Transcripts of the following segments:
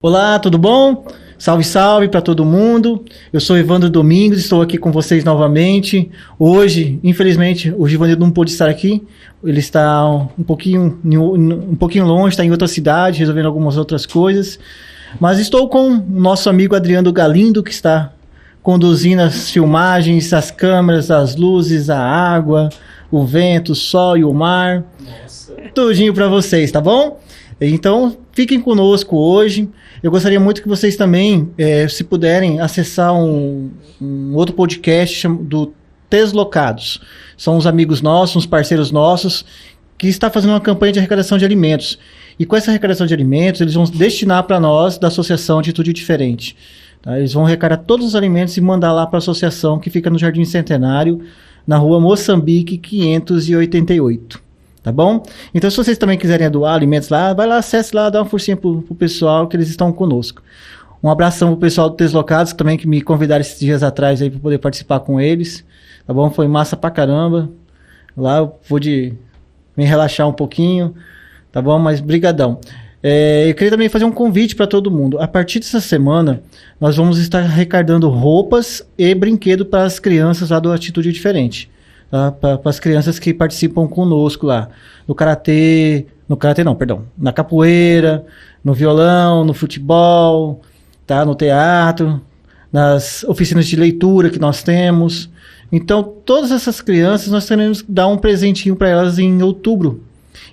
Olá, tudo bom? Salve, salve para todo mundo. Eu sou Evandro Domingos, estou aqui com vocês novamente. Hoje, infelizmente, o Givanildo não pôde estar aqui. Ele está um pouquinho longe, está em outra cidade, resolvendo algumas outras coisas. Mas estou com o nosso amigo Adriano Galindo, que está conduzindo as filmagens, as câmeras, as luzes, a água, o vento, o sol e o mar. Nossa. Tudinho para vocês, tá bom? Então, fiquem conosco hoje. Eu gostaria muito que vocês também, se puderem, acessar um outro podcast do Deslocados. São uns amigos nossos, uns parceiros nossos, que está fazendo uma campanha de arrecadação de alimentos. E com essa arrecadação de alimentos, eles vão destinar para nós, da Associação Atitude Diferente. Tá? Eles vão arrecadar todos os alimentos e mandar lá para a associação, que fica no Jardim Centenário, na rua Moçambique, 588. Tá bom? Então, se vocês também quiserem doar alimentos lá, vai lá, acesse lá, dá uma forcinha pro pessoal, que eles estão conosco. Um abração pro pessoal do Deslocados, também que me convidaram esses dias atrás aí para poder participar com eles. Tá bom? Foi massa pra caramba. Lá eu pude me relaxar um pouquinho. Tá bom? Mas brigadão. Eu queria também fazer um convite para todo mundo. A partir dessa semana, nós vamos estar arrecadando roupas e brinquedo para as crianças lá do Atitude Diferente. Tá? Para as crianças que participam conosco lá, na capoeira, no violão, no futebol, tá? No teatro, nas oficinas de leitura que nós temos. Então, todas essas crianças nós teremos que dar um presentinho para elas em outubro.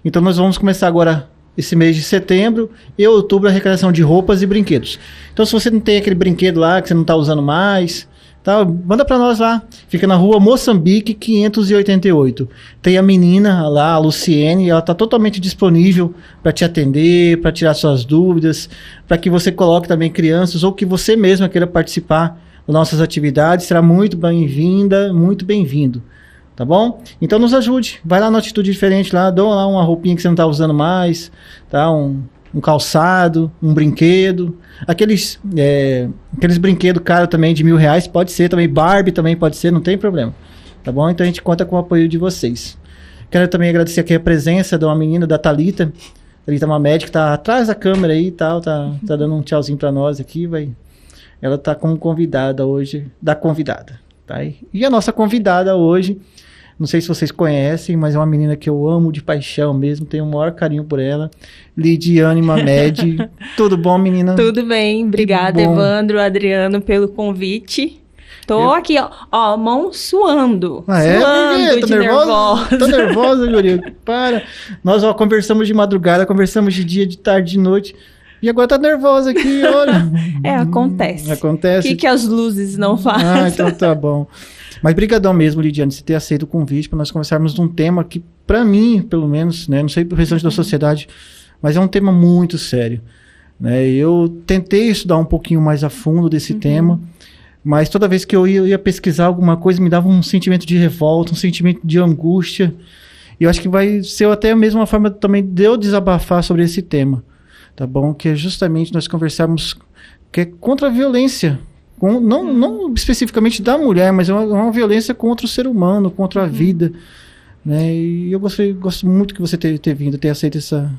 Então, nós vamos começar agora esse mês de setembro e outubro a arrecadação de roupas e brinquedos. Então, se você não tem aquele brinquedo lá que você não está usando mais, tá, manda para nós lá. Fica na rua Moçambique, 588. Tem a menina lá, a Luciene, ela está totalmente disponível para te atender, para tirar suas dúvidas, para que você coloque também crianças ou que você mesma queira participar das nossas atividades. Será muito bem-vinda, muito bem-vindo. Tá bom? Então nos ajude. Vai lá na Atitude Diferente lá, dá lá uma roupinha que você não está usando mais, tá? Um calçado, um brinquedo, aqueles brinquedos caros também de R$1.000, pode ser também, Barbie também pode ser, não tem problema, tá bom? Então a gente conta com o apoio de vocês. Quero também agradecer aqui a presença de uma menina, da Thalita. Thalita é uma médica, tá atrás da câmera aí e tal, tá dando um tchauzinho pra nós aqui, ela tá como convidada hoje, da convidada, tá? E a nossa convidada hoje, não sei se vocês conhecem, mas é uma menina que eu amo de paixão mesmo, tenho o maior carinho por ela. Lidiane Mamed. Tudo bom, menina? Tudo bem, obrigada, Evandro, Adriano, pelo convite. Tô aqui, ó, mão suando. Suando de nervosa. Tô nervosa, Guria. Para. Nós conversamos de madrugada, conversamos de dia, de tarde, de noite. E agora tá nervosa aqui, olha. Acontece. Acontece. O que as luzes não fazem? Então tá bom. Mas brigadão mesmo, Lidiane, você ter aceito o convite para nós conversarmos de um tema que, para mim, pelo menos, né, não sei pro restante da sociedade, mas é um tema muito sério. Né? Eu tentei estudar um pouquinho mais a fundo desse tema, mas toda vez que eu ia pesquisar alguma coisa, me dava um sentimento de revolta, um sentimento de angústia. E eu acho que vai ser até mesmo uma forma também de eu desabafar sobre esse tema. Tá bom? Que é justamente nós conversarmos que é contra a violência. Não especificamente da mulher, mas é uma violência contra o ser humano, contra a vida. Né? E eu gosto muito que você ter vindo, ter aceito essa...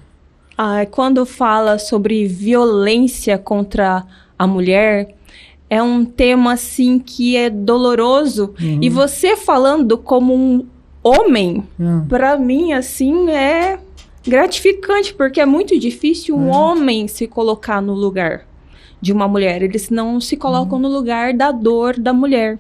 Quando fala sobre violência contra a mulher, é um tema assim que é doloroso. E você falando como um homem, para mim assim é gratificante, porque é muito difícil um homem se colocar no lugar de uma mulher. Eles não se colocam no lugar da dor da mulher.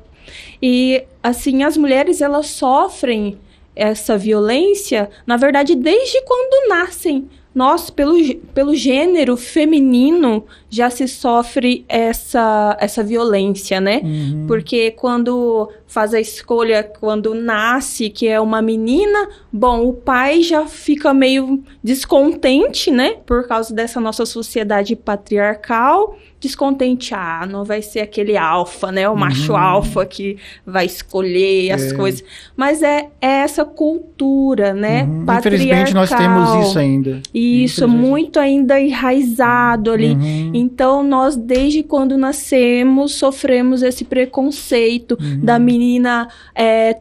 E, assim, as mulheres, elas sofrem essa violência, na verdade, desde quando nascem. Nós, pelo gênero feminino, já se sofre essa violência, né? Porque quando faz a escolha, quando nasce, que é uma menina, bom, o pai já fica meio descontente, né? Por causa dessa nossa sociedade patriarcal, descontente, não vai ser aquele alfa, né? O macho alfa que vai escolher as coisas. Mas é essa cultura, né? Patriarcal. Infelizmente nós temos isso ainda. Isso, muito ainda enraizado ali. Então, nós, desde quando nascemos, sofremos esse preconceito da menina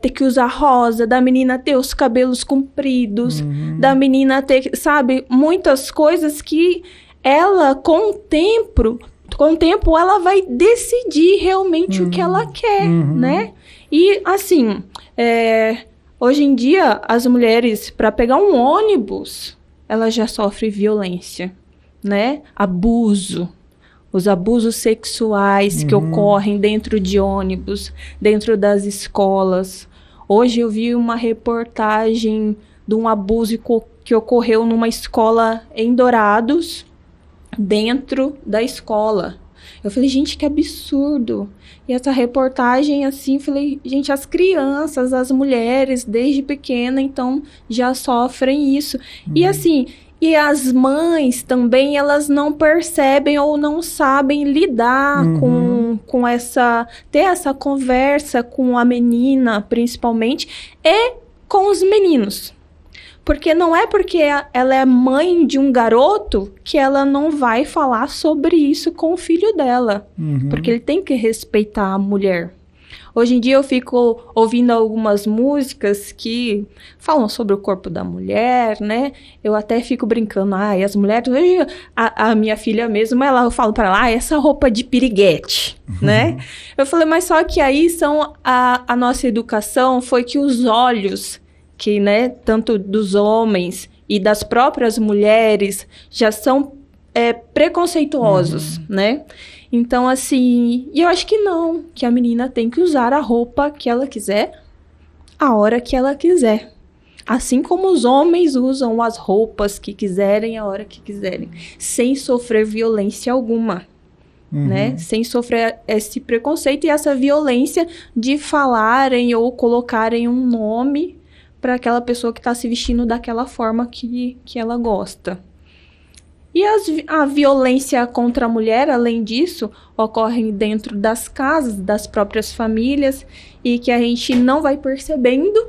ter que usar rosa, da menina ter os cabelos compridos, da menina ter, sabe, muitas coisas que ela, com o tempo, ela vai decidir realmente o que ela quer, né? E, assim, hoje em dia, as mulheres, para pegar um ônibus, elas já sofrem violência, né? Abuso. Os abusos sexuais que ocorrem dentro de ônibus, dentro das escolas. Hoje eu vi uma reportagem de um abuso que ocorreu numa escola em Dourados, dentro da escola. Eu falei, gente, que absurdo. E essa reportagem, assim, falei, gente, as crianças, as mulheres, desde pequena, então, já sofrem isso. E assim, e as mães também, elas não percebem ou não sabem lidar com essa, ter essa conversa com a menina, principalmente, e com os meninos. Porque não é porque ela é mãe de um garoto que ela não vai falar sobre isso com o filho dela. Porque ele tem que respeitar a mulher. Hoje em dia eu fico ouvindo algumas músicas que falam sobre o corpo da mulher, né? Eu até fico brincando, e as mulheres... Hoje, a minha filha mesmo, eu falo para ela, essa roupa de piriguete, né? Eu falei, mas só que aí a nossa educação foi que os olhos... que, né, tanto dos homens e das próprias mulheres já são preconceituosos, né? Então, assim, e eu acho que não, que a menina tem que usar a roupa que ela quiser, a hora que ela quiser. Assim como os homens usam as roupas que quiserem, a hora que quiserem, sem sofrer violência alguma. Né? Sem sofrer esse preconceito e essa violência de falarem ou colocarem um nome para aquela pessoa que está se vestindo daquela forma que ela gosta. E a violência contra a mulher, além disso, ocorre dentro das casas, das próprias famílias, e que a gente não vai percebendo,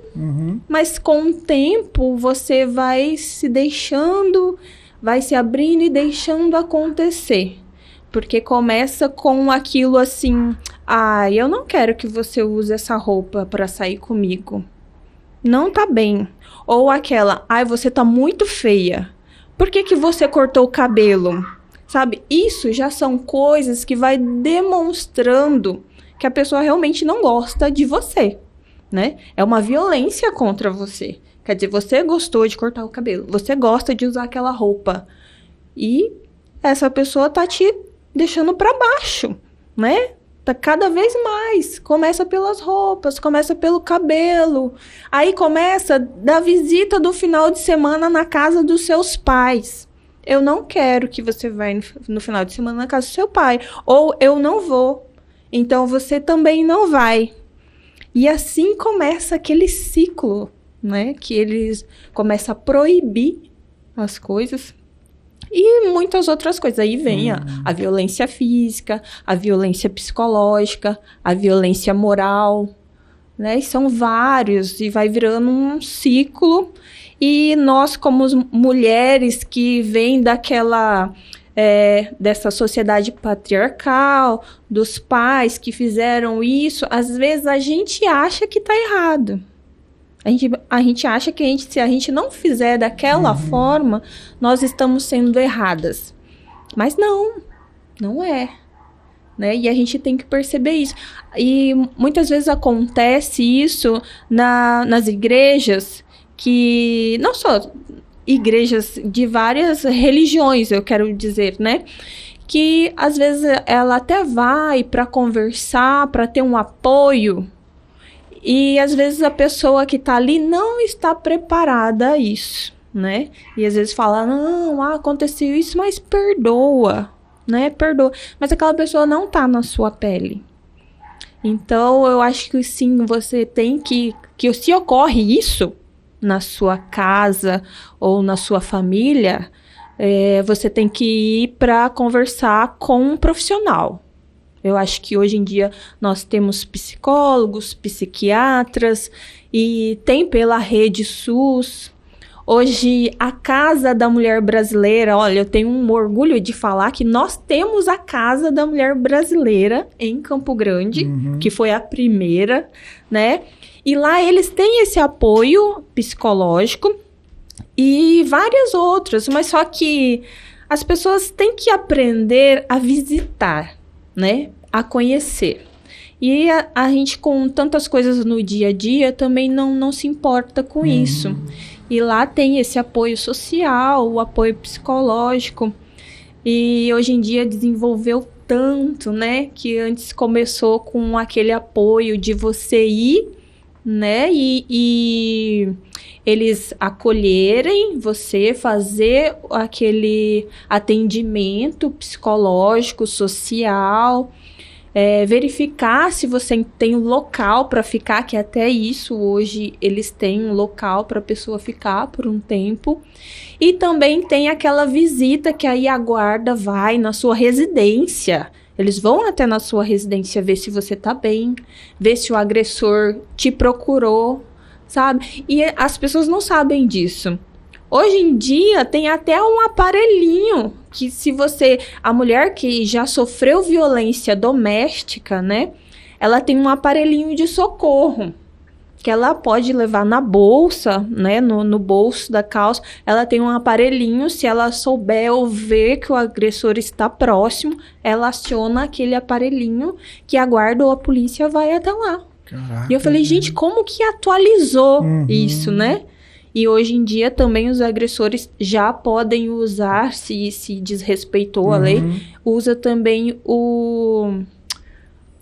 mas com o tempo você vai se deixando, vai se abrindo e deixando acontecer. Porque começa com aquilo assim, eu não quero que você use essa roupa para sair comigo. Não tá bem. Ou aquela, você tá muito feia. Por que você cortou o cabelo? Sabe? Isso já são coisas que vai demonstrando que a pessoa realmente não gosta de você, né? É uma violência contra você. Quer dizer, você gostou de cortar o cabelo. Você gosta de usar aquela roupa. E essa pessoa tá te deixando pra baixo, né? Cada vez mais, começa pelas roupas, começa pelo cabelo, aí começa da visita do final de semana na casa dos seus pais. Eu não quero que você vá no final de semana na casa do seu pai, ou eu não vou, então você também não vai. E assim começa aquele ciclo, né, que eles começam a proibir as coisas. E muitas outras coisas. Aí vem a violência física, a violência psicológica, a violência moral, né? E são vários, e vai virando um ciclo. E nós, como mulheres que vêm dessa sociedade patriarcal, dos pais que fizeram isso, às vezes a gente acha que está errado. A gente acha que se a gente não fizer daquela forma, nós estamos sendo erradas. Mas não é. Né? E a gente tem que perceber isso. E muitas vezes acontece isso nas igrejas, que não só igrejas de várias religiões, eu quero dizer, né? Que às vezes ela até vai para conversar, para ter um apoio. E às vezes a pessoa que está ali não está preparada a isso, né? E às vezes fala, não, aconteceu isso, mas perdoa, né? Perdoa. Mas aquela pessoa não está na sua pele. Então, eu acho que sim, você tem que se ocorre isso na sua casa ou na sua família, você tem que ir para conversar com um profissional. Eu acho que hoje em dia nós temos psicólogos, psiquiatras e tem pela rede SUS. Hoje, a Casa da Mulher Brasileira, olha, eu tenho um orgulho de falar que nós temos a Casa da Mulher Brasileira em Campo Grande, que foi a primeira, né? E lá eles têm esse apoio psicológico e várias outras, mas só que as pessoas têm que aprender a visitar, né? A conhecer. E a gente, com tantas coisas no dia a dia, também não se importa com isso. E lá tem esse apoio social, o apoio psicológico. E hoje em dia desenvolveu tanto, né? Que antes começou com aquele apoio de você ir, né? E eles acolherem você, fazer aquele atendimento psicológico, social, verificar se você tem um local para ficar, que até isso hoje eles têm um local para a pessoa ficar por um tempo. E também tem aquela visita que aí a guarda vai na sua residência. Eles vão até na sua residência ver se você tá bem, ver se o agressor te procurou, sabe? E as pessoas não sabem disso. Hoje em dia tem até um aparelhinho que a mulher que já sofreu violência doméstica, né? Ela tem um aparelhinho de socorro que ela pode levar na bolsa, né? No bolso da calça. Ela tem um aparelhinho, se ela souber ou ver que o agressor está próximo, ela aciona aquele aparelhinho que a guarda ou a polícia vai até lá. Caraca, e eu falei, gente, como que atualizou isso, né? E hoje em dia também os agressores já podem usar, se desrespeitou a lei, usa também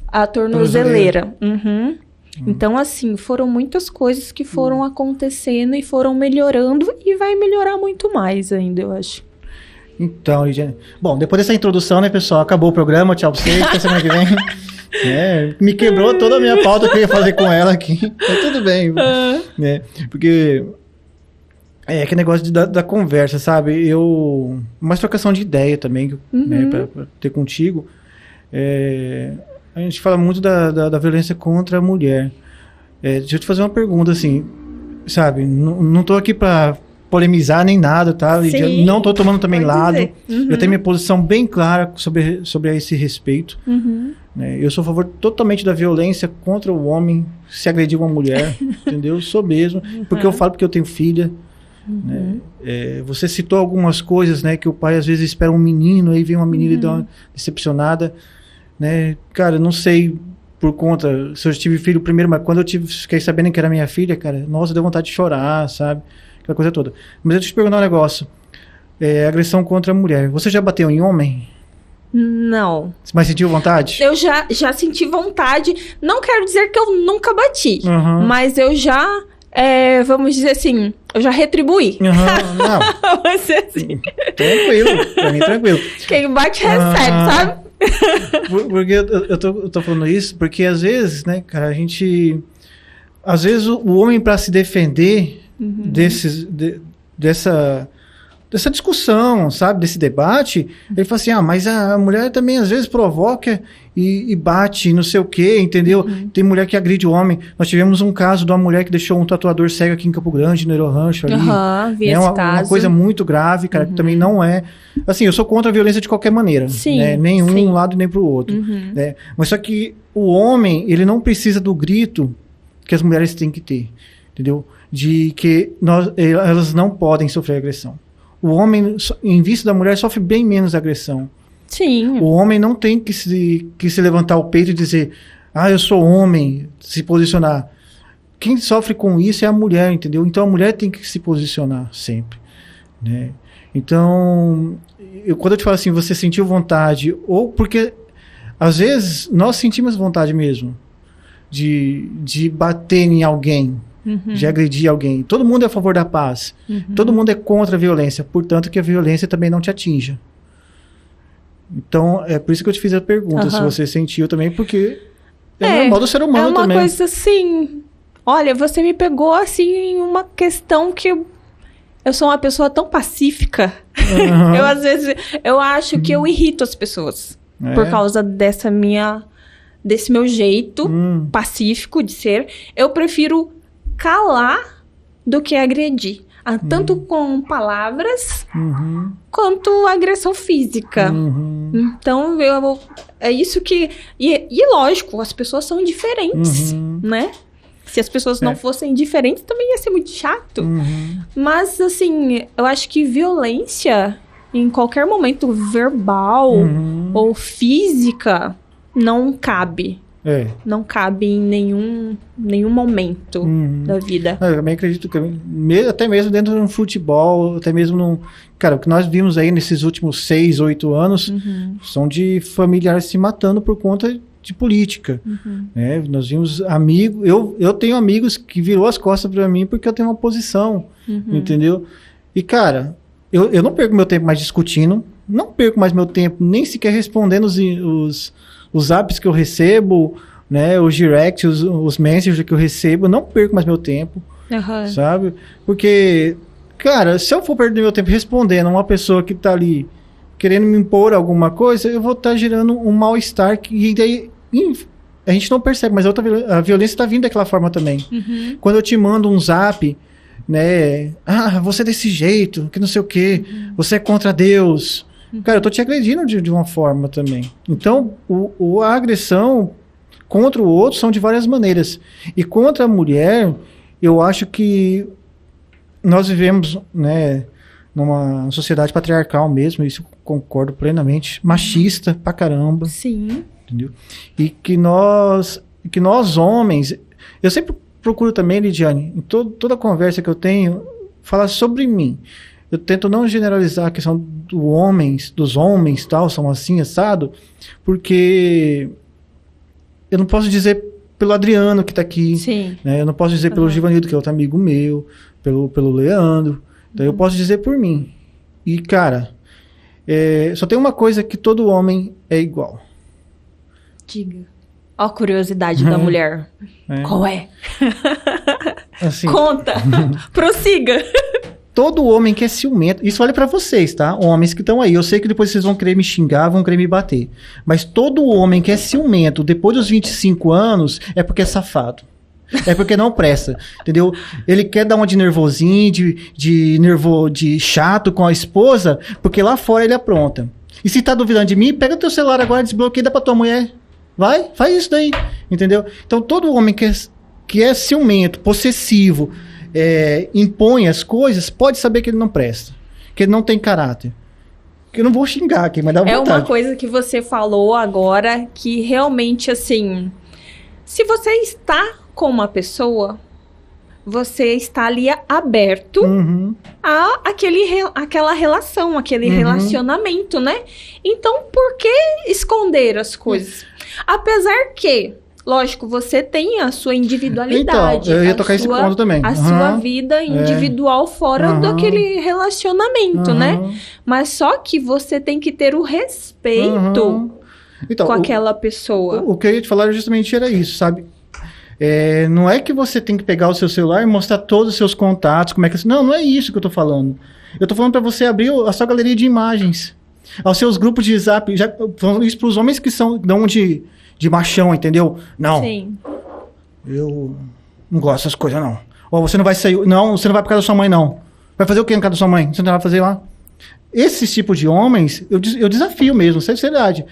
a tornozeleira. Então, assim, foram muitas coisas que foram acontecendo e foram melhorando e vai melhorar muito mais ainda, eu acho. Então, Lidiane, bom, depois dessa introdução, né, pessoal, acabou o programa, tchau pra vocês, até semana que vem. Me quebrou toda a minha pauta que eu ia fazer com ela aqui, mas tudo bem, né, porque que negócio da conversa, sabe, mais trocação de ideia também, né, pra ter contigo, a gente fala muito da violência contra a mulher. Deixa eu te fazer uma pergunta, assim, sabe, não tô aqui pra polemizar nem nada, tá? Sim, não tô tomando também lado. Eu tenho minha posição bem clara sobre esse respeito. Né? Eu sou a favor totalmente da violência contra o homem se agredir uma mulher, entendeu? Sou mesmo, porque eu falo porque eu tenho filha. Né? Você citou algumas coisas, né, que o pai às vezes espera um menino, aí vem uma menina e dá uma decepcionada, né? Cara, não sei por conta se eu tive filho primeiro, mas quando fiquei sabendo que era minha filha, cara, nossa, deu vontade de chorar, sabe? Aquela coisa toda. Mas deixa eu te perguntar um negócio. Agressão contra a mulher. Você já bateu em homem? Não. Mas sentiu vontade? Eu já senti vontade. Não quero dizer que eu nunca bati, mas eu já, vamos dizer assim, eu já retribuí. Não. Vamos dizer assim. Tranquilo, pra mim tranquilo. Quem bate recebe, sabe? Porque eu tô falando isso, porque às vezes, né, cara, às vezes o homem, para se defender dessa discussão, sabe, desse debate, ele fala assim, mas a mulher também às vezes provoca e bate, não sei o quê, entendeu? Tem mulher que agride o homem. Nós tivemos um caso de uma mulher que deixou um tatuador cego aqui em Campo Grande, no Aerorancho ali. Vi esse caso. Uma coisa muito grave, cara, que também não é... Assim, eu sou contra a violência de qualquer maneira. Sim, né? Nem um lado nem pro outro. Né? Mas só que o homem, ele não precisa do grito que as mulheres têm que ter, entendeu? De que elas não podem sofrer agressão. O homem, em vista da mulher, sofre bem menos agressão. Sim. O homem não tem que se levantar o peito e dizer, eu sou homem, se posicionar. Quem sofre com isso é a mulher, entendeu? Então a mulher tem que se posicionar sempre, né? Então, quando eu te falo assim, você sentiu vontade, ou porque às vezes nós sentimos vontade mesmo de bater em alguém, de agredir alguém. Todo mundo é a favor da paz. Todo mundo é contra a violência. Portanto, que a violência também não te atinja. Então, é por isso que eu te fiz a pergunta, se você sentiu também, porque é normal do ser humano também. É uma coisa assim... Olha, você me pegou assim em uma questão que eu sou uma pessoa tão pacífica. Eu, às vezes, eu acho que eu irrito as pessoas. Por causa desse meu jeito pacífico de ser. Eu prefiro calar do que agredir. Tanto com palavras quanto agressão física. Então, é isso que... E lógico, as pessoas são diferentes, né? Se as pessoas não fossem diferentes, também ia ser muito chato. Mas, assim, eu acho que violência em qualquer momento verbal ou física, não cabe. Não cabe em nenhum momento da vida. Eu também acredito que até mesmo dentro de um futebol, até mesmo num... Cara, o que nós vimos aí nesses últimos 6, 8 anos são de familiares se matando por conta de política. Né? Nós vimos amigos... Eu tenho amigos que virou as costas pra mim porque eu tenho uma posição, entendeu? E, cara, eu não perco meu tempo mais discutindo, não perco mais meu tempo nem sequer respondendo os apps que eu recebo, né, os directs, os messages que eu recebo, não perco mais meu tempo, sabe? Porque, cara, se eu for perder meu tempo respondendo a uma pessoa que tá ali querendo me impor alguma coisa, eu vou estar gerando um mal-estar e daí a gente não percebe, mas a violência tá vindo daquela forma também. Quando eu te mando um zap, né, você é desse jeito, que não sei o quê, você é contra Deus... Cara, eu tô te agredindo de uma forma também. Então, a agressão contra o outro são de várias maneiras. E contra a mulher, eu acho que nós vivemos, né, numa sociedade patriarcal mesmo, isso eu concordo plenamente, machista pra caramba. Sim. Entendeu? E que nós homens... Eu sempre procuro também, Lidiane, em toda conversa que eu tenho, falar sobre mim. Eu tento não generalizar a questão dos homens, tal, são assim, assado, porque eu não posso dizer pelo Adriano que tá aqui, né? Eu não posso dizer pelo Givanildo, que é outro amigo meu, pelo Leandro, então eu posso dizer por mim. E, cara, só tem uma coisa que todo homem é igual. Diga. Ó a curiosidade da mulher. Qual é? Assim, conta, prossiga. Todo homem que é ciumento, isso vale pra vocês, tá? Homens que estão aí, eu sei que depois vocês vão querer me xingar, vão querer me bater. Mas todo homem que é ciumento depois dos 25 anos é porque é safado. É porque não presta, entendeu? Ele quer dar uma de nervosinho, de chato com a esposa, porque lá fora ele apronta. E se tá duvidando de mim, pega teu celular agora, desbloqueia, dá pra tua mulher. Vai, faz isso daí, entendeu? Então todo homem que é ciumento, possessivo, impõe as coisas, pode saber que ele não presta, que ele não tem caráter. Que eu não vou xingar aqui, mas dá vontade. É uma coisa que você falou agora que realmente, assim, se você está com uma pessoa, você está ali aberto a aquela relação, aquele relacionamento, né? Então, por que esconder as coisas? Apesar que... Lógico, você tem a sua individualidade. Então, eu ia tocar esse ponto também. A sua vida individual fora daquele relacionamento, né? Mas só que você tem que ter o respeito com aquela pessoa. O que eu ia te falar justamente era isso, sabe? Não é que você tem que pegar o seu celular e mostrar todos os seus contatos, como é que... Não é isso que eu tô falando. Eu tô falando pra você abrir a sua galeria de imagens. Aos seus grupos de zap. Já falando isso pros homens que dão de machão, entendeu? Não. Sim. Eu não gosto dessas coisas, não. Ou você não vai sair... Não, você não vai pra casa da sua mãe, não. Vai fazer o quê na casa da sua mãe? Você não vai fazer lá? Esses tipos de homens, eu desafio mesmo, sinceridade.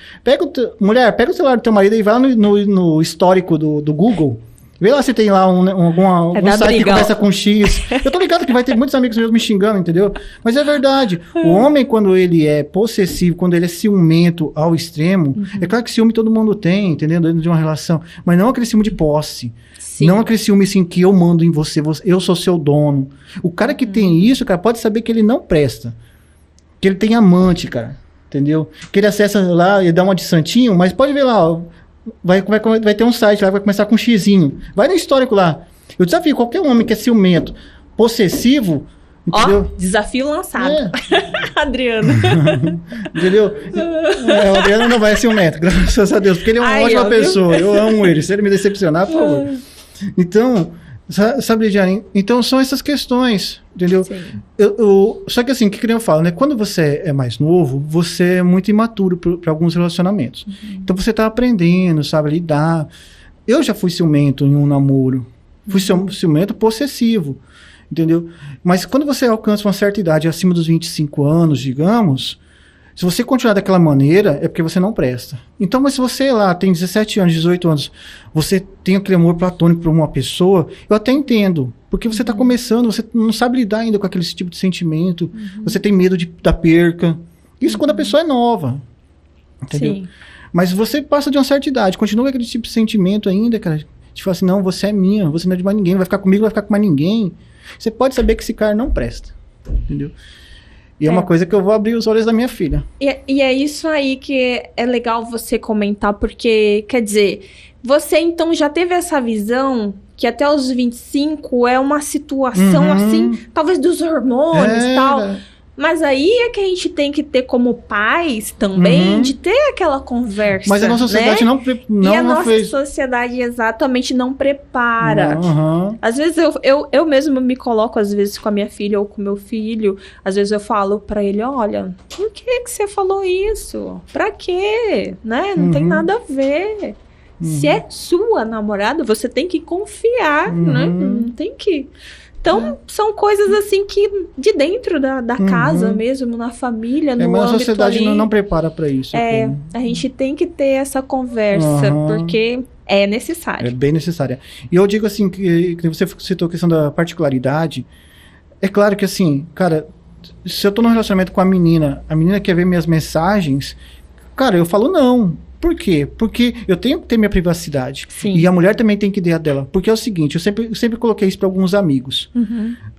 Mulher, pega o celular do teu marido e vai lá no histórico do Google. Vê lá se tem lá algum site que começa com X. Eu tô ligado que vai ter muitos amigos meus me xingando, entendeu? Mas é verdade. O homem, quando ele é possessivo, quando ele é ciumento ao extremo, é claro que ciúme todo mundo tem, entendeu? Dentro de uma relação. Mas não aquele ciúme de posse. Sim. Não aquele ciúme assim que eu mando em você, eu sou seu dono. O cara que tem isso, cara, pode saber que ele não presta. Que ele tem amante, cara. Entendeu? Que ele acessa lá e dá uma de santinho, mas pode ver lá, ó. Vai ter um site lá, vai começar com um xizinho. Vai no histórico lá. Eu desafio qualquer homem que é ciumento, possessivo, entendeu? Ó, desafio lançado. Adriano. Entendeu? O Adriano não vai ser ciumento, graças a Deus, porque ele é uma ótima pessoa. Eu amo ele. Se ele me decepcionar, por favor. Então, sabe, Lidiane? Então são essas questões, entendeu? Só que assim, o que eu falo, né? Quando você é mais novo, você é muito imaturo para alguns relacionamentos. Então você tá aprendendo, sabe, lidar. Eu já fui ciumento em um namoro. Fui ciumento possessivo, entendeu? Mas quando você alcança uma certa idade, acima dos 25 anos, digamos, se você continuar daquela maneira, é porque você não presta. Então, mas se você lá tem 17 anos, 18 anos, você tem aquele amor platônico por uma pessoa, eu até entendo. Porque você está começando, você não sabe lidar ainda com aquele tipo de sentimento, você tem medo da perca, Isso quando a pessoa é nova. Entendeu? Sim. Mas você passa de uma certa idade, continua aquele tipo de sentimento ainda, cara. Te fala assim, não, você é minha, você não é de mais ninguém, não vai ficar comigo, não vai ficar com mais ninguém. Você pode saber que esse cara não presta. Entendeu? E é uma coisa que eu vou abrir os olhos da minha filha. E é isso aí que é legal você comentar, porque, quer dizer, você então já teve essa visão que até os 25 é uma situação assim, talvez dos hormônios e tal. Mas aí é que a gente tem que ter como pais também, de ter aquela conversa. Mas a nossa sociedade né? não E a nossa fez. sociedade exatamente não prepara. Às vezes eu mesmo me coloco, às vezes, com a minha filha ou com o meu filho. Às vezes eu falo pra ele, olha, por que você falou isso? Pra quê? Né? Não tem nada a ver. Se é sua namorada, você tem que confiar, né? Não tem que... Então, são coisas assim que de dentro da casa mesmo, na família, no mas a âmbito sociedade ali, não prepara para isso. a gente tem que ter essa conversa, porque é necessário. É bem necessária. E eu digo assim, que você citou a questão da particularidade, é claro que assim, cara, se eu tô num relacionamento com a menina quer ver minhas mensagens, cara, eu falo não. Por quê? Porque eu tenho que ter minha privacidade. Sim. E a mulher também tem que ter a dela. Porque é o seguinte, eu sempre coloquei isso para alguns amigos.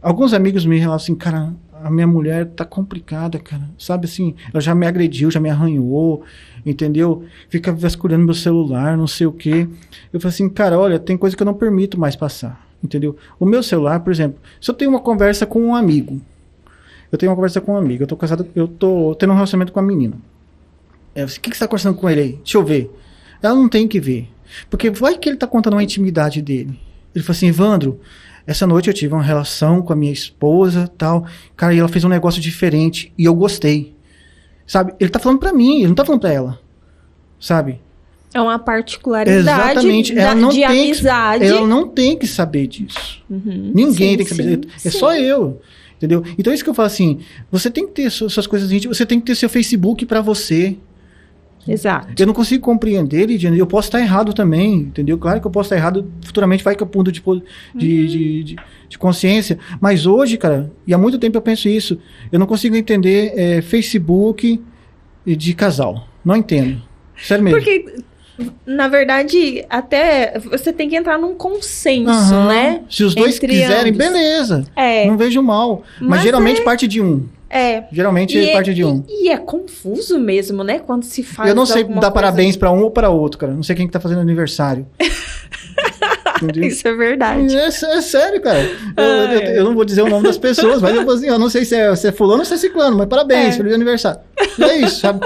Alguns amigos me relatam assim, cara, a minha mulher tá complicada, cara. Sabe assim, ela já me agrediu, já me arranhou, entendeu? Fica vasculhando meu celular, não sei o quê. Eu falo assim, cara, olha, tem coisa que eu não permito mais passar, entendeu? O meu celular, por exemplo, se eu tenho uma conversa com um amigo, eu tô casado, eu tô tendo um relacionamento com a menina. O que você tá conversando com ele aí? Deixa eu ver. Ela não tem que ver. Porque vai que ele tá contando uma intimidade dele. Ele falou assim, Evandro, essa noite eu tive uma relação com a minha esposa, tal. Cara, e ela fez um negócio diferente e eu gostei. Sabe? Ele tá falando pra mim, ele não tá falando pra ela. Sabe? É uma particularidade exatamente. de amizade. Ela não tem que saber disso. Ninguém tem que saber disso. É só eu. Entendeu? Então é isso que eu falo assim, você tem que ter suas coisas íntimas, você tem que ter seu Facebook pra você. Exato. Eu não consigo compreender, Lidiane, eu posso estar errado também, entendeu? Claro que eu posso estar errado, futuramente vai que eu pundo de consciência, mas hoje, cara, e há muito tempo eu penso isso, eu não consigo entender Facebook de casal, não entendo, sério mesmo. Porque, na verdade, até você tem que entrar num consenso, né? Se os dois quiserem, beleza, não vejo mal, mas geralmente parte de um. Geralmente parte de um. E é confuso mesmo, né? Quando se faz. Eu não sei dar parabéns pra um ou pra outro, cara. Não sei quem que tá fazendo aniversário. Isso é verdade. É sério, cara. Eu não vou dizer o nome das pessoas, mas eu não sei se é fulano ou se é ciclano, mas parabéns, feliz aniversário. E é isso, sabe?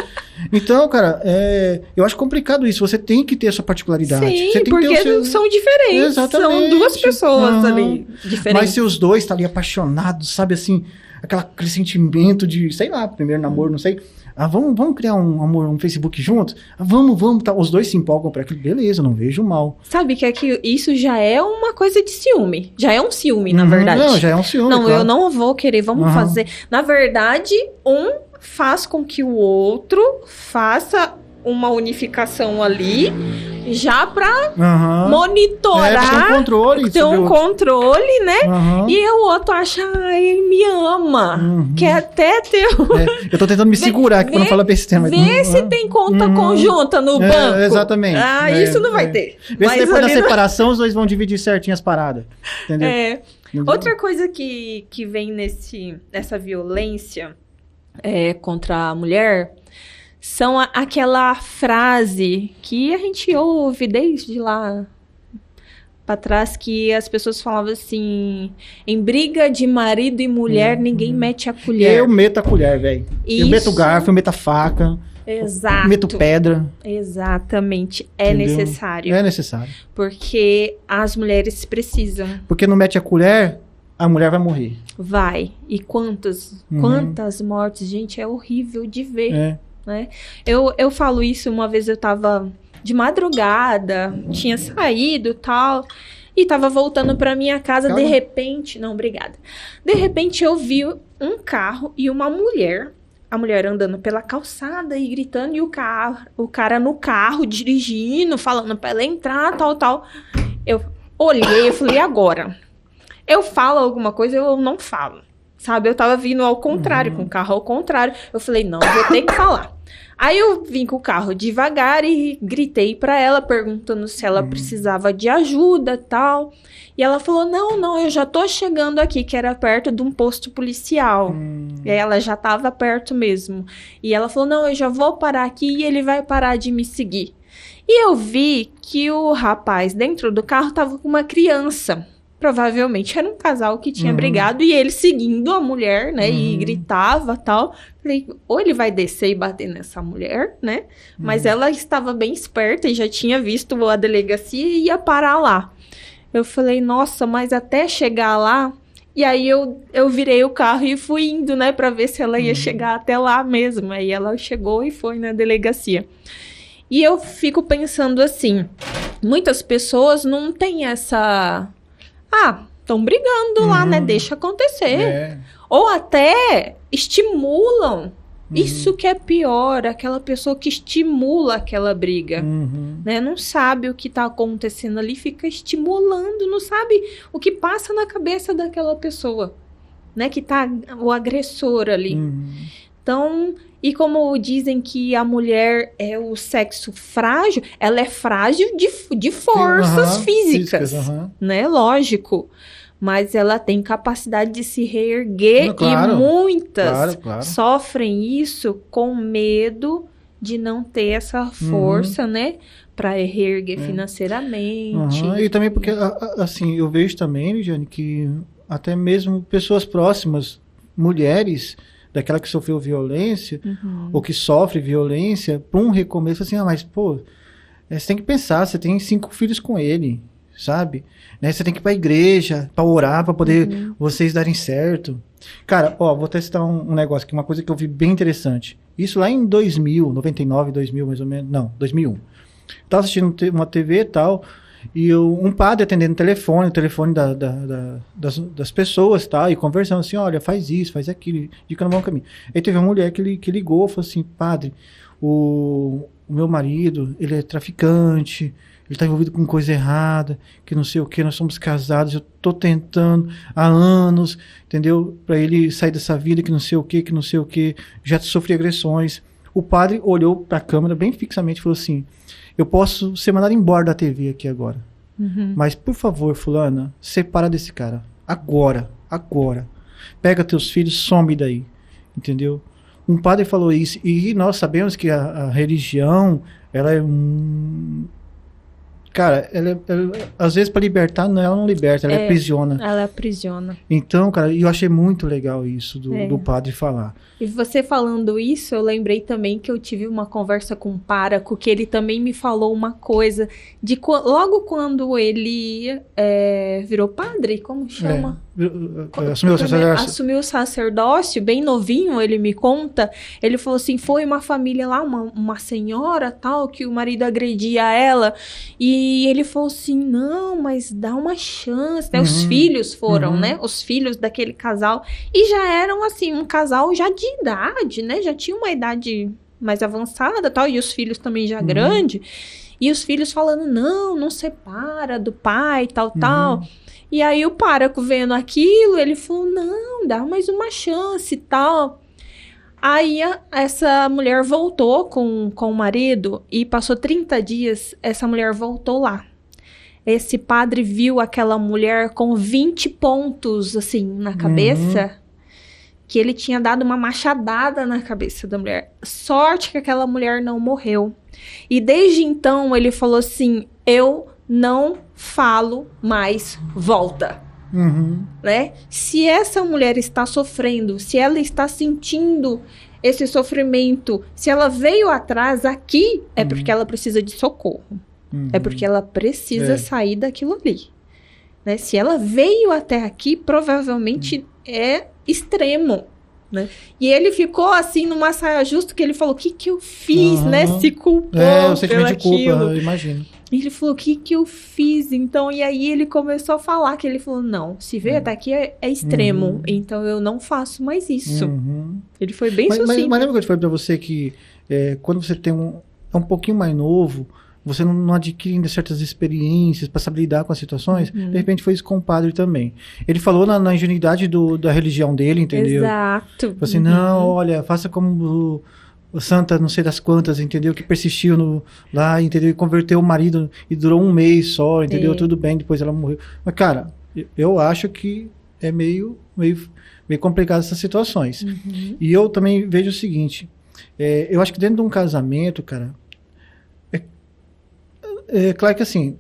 Então, cara, eu acho complicado isso. Você tem que ter a sua particularidade. Sim, você tem porque que ter são diferentes. Exatamente. São duas pessoas ali diferentes. Mas se os dois estão ali apaixonados, sabe assim, aquele sentimento de, sei lá, primeiro namoro, não sei. Vamos criar um Facebook juntos? Vamos, tá. Os dois se empolgam para aquilo, beleza, não vejo mal. Sabe que isso já é uma coisa de ciúme. Já é um ciúme, na verdade. Não, já é um ciúme. Não, claro. eu não vou querer, vamos fazer. Na verdade, um faz com que o outro faça uma unificação ali, já pra monitorar. Tem um controle. Tem um controle, né? E o outro acha, ele me ama. Quer até ter... Eu tô tentando me segurar aqui pra não falar besteira. Vê se tem conta conjunta no banco. Exatamente. Isso não vai ter. Vê se depois da separação os dois vão dividir certinho as paradas. Entendeu? Outra coisa que vem nessa violência contra a mulher são aquela frase que a gente ouve desde lá pra trás, que as pessoas falavam assim, em briga de marido e mulher, ninguém mete a colher. Eu meto a colher, velho. Eu meto o garfo, eu meto a faca. Exato. Meto pedra. Exatamente. É necessário. É necessário. Porque as mulheres precisam. Porque não mete a colher, a mulher vai morrer. Vai. E quantas mortes, gente, é horrível de ver. Né? Eu falo isso, uma vez eu tava de madrugada, tinha saído e tal, e tava voltando pra minha casa, de repente... Não, obrigada. De repente eu vi um carro e uma mulher, a mulher andando pela calçada e gritando, e o cara no carro, dirigindo, falando pra ela entrar, tal. Eu olhei e falei, agora? Eu falo alguma coisa ou eu não falo? sabe? Eu tava vindo ao contrário, com o carro ao contrário. Eu falei, não, vou ter que falar. Aí eu vim com o carro devagar e gritei pra ela, perguntando se ela precisava de ajuda e tal. E ela falou, não, eu já tô chegando aqui, que era perto de um posto policial. E aí ela já tava perto mesmo. E ela falou, não, eu já vou parar aqui e ele vai parar de me seguir. E eu vi que o rapaz dentro do carro tava com uma criança. Provavelmente era um casal que tinha brigado e ele seguindo a mulher, né? E gritava tal. Falei, ou ele vai descer e bater nessa mulher, né? Mas ela estava bem esperta e já tinha visto a delegacia e ia parar lá. Eu falei, nossa, mas até chegar lá... E aí eu virei o carro e fui indo, né? Pra ver se ela ia chegar até lá mesmo. Aí ela chegou e foi na delegacia. E eu fico pensando assim, muitas pessoas não têm essa... estão brigando lá, né? Deixa acontecer. Ou até estimulam. Isso que é pior, aquela pessoa que estimula aquela briga. Né? Não sabe o que está acontecendo ali, fica estimulando, não sabe o que passa na cabeça daquela pessoa. Né? Que tá o agressor ali. Então, e como dizem que a mulher é o sexo frágil, ela é frágil de forças físicas, né? Lógico. Mas ela tem capacidade de se reerguer e muitas sofrem isso com medo de não ter essa força, né? Para reerguer financeiramente. E também porque, assim, eu vejo também, Ligiane, que até mesmo pessoas próximas, mulheres... daquela que sofreu violência, ou que sofre violência, para um recomeço, assim, mas, pô, você tem que pensar, você tem 5 filhos com ele, sabe? Né? Você tem que ir pra igreja, para orar, para poder vocês darem certo. Cara, vou testar um negócio aqui, uma coisa que eu vi bem interessante. Isso lá em 2000, 99, 2000, mais ou menos, não, 2001. Tava assistindo uma TV e tal, e um padre atendendo o telefone das pessoas, tá? E conversando assim, olha, faz isso, faz aquilo, dica no bom caminho. Aí teve uma mulher que ligou, falou assim, padre, o meu marido, ele é traficante, ele tá envolvido com coisa errada, que não sei o que, nós somos casados, eu tô tentando há anos, entendeu? Pra ele sair dessa vida, que não sei o que, já sofri agressões. O padre olhou pra câmera bem fixamente e falou assim, eu posso ser mandado embora da TV aqui agora. Mas, por favor, fulana, separa desse cara. Agora. Pega teus filhos, some daí. Entendeu? Um padre falou isso. E nós sabemos que a religião, ela é cara, ela às vezes para libertar, ela não liberta, ela aprisiona. Ela aprisiona. Então, cara, eu achei muito legal isso do padre falar. E você falando isso, eu lembrei também que eu tive uma conversa com um pároco, que ele também me falou uma coisa, logo quando ele virou padre, como chama? Assumiu o sacerdócio, bem novinho, ele me conta, ele falou assim, foi uma família lá, uma senhora tal, que o marido agredia ela, e ele falou assim, não, mas dá uma chance, né? Os filhos foram, né? Os filhos daquele casal, e já eram assim, um casal já de idade, né? Já tinha uma idade mais avançada tal, e os filhos também já grandes, e os filhos falando, não separa do pai, tal. E aí o pároco vendo aquilo, ele falou, não, dá mais uma chance e tal. Aí essa mulher voltou com o marido e passou 30 dias, essa mulher voltou lá. Esse padre viu aquela mulher com 20 pontos, assim, na cabeça, que ele tinha dado uma machadada na cabeça da mulher. Sorte que aquela mulher não morreu. E desde então ele falou assim, eu não falo mais, volta. Né? Se essa mulher está sofrendo, se ela está sentindo esse sofrimento, se ela veio atrás aqui, é porque ela precisa de socorro. É porque ela precisa sair daquilo ali. Né? Se ela veio até aqui, provavelmente é extremo. Né? E ele ficou assim numa saia justa, que ele falou, o que eu fiz, né? Se culpou o sentimento de culpa, eu imagino. Ele falou, o que eu fiz? Então, e aí ele começou a falar, que ele falou, não, se veio até aqui é extremo, então eu não faço mais isso. Ele foi bem sucinto. Mas lembra que eu te falei pra você que quando você tem um pouquinho mais novo, você não adquire ainda certas experiências para saber lidar com as situações, de repente foi isso com o padre também. Ele falou na ingenuidade da religião dele, entendeu? Exato. Falou assim, não, olha, faça como o santa não sei das quantas, entendeu? Que persistiu lá, entendeu? E converteu o marido e durou 1 mês só, entendeu? Tudo bem, depois ela morreu. Mas, cara, eu acho que é meio complicado essas situações. E eu também vejo o seguinte, eu acho que dentro de um casamento, cara, é claro que assim,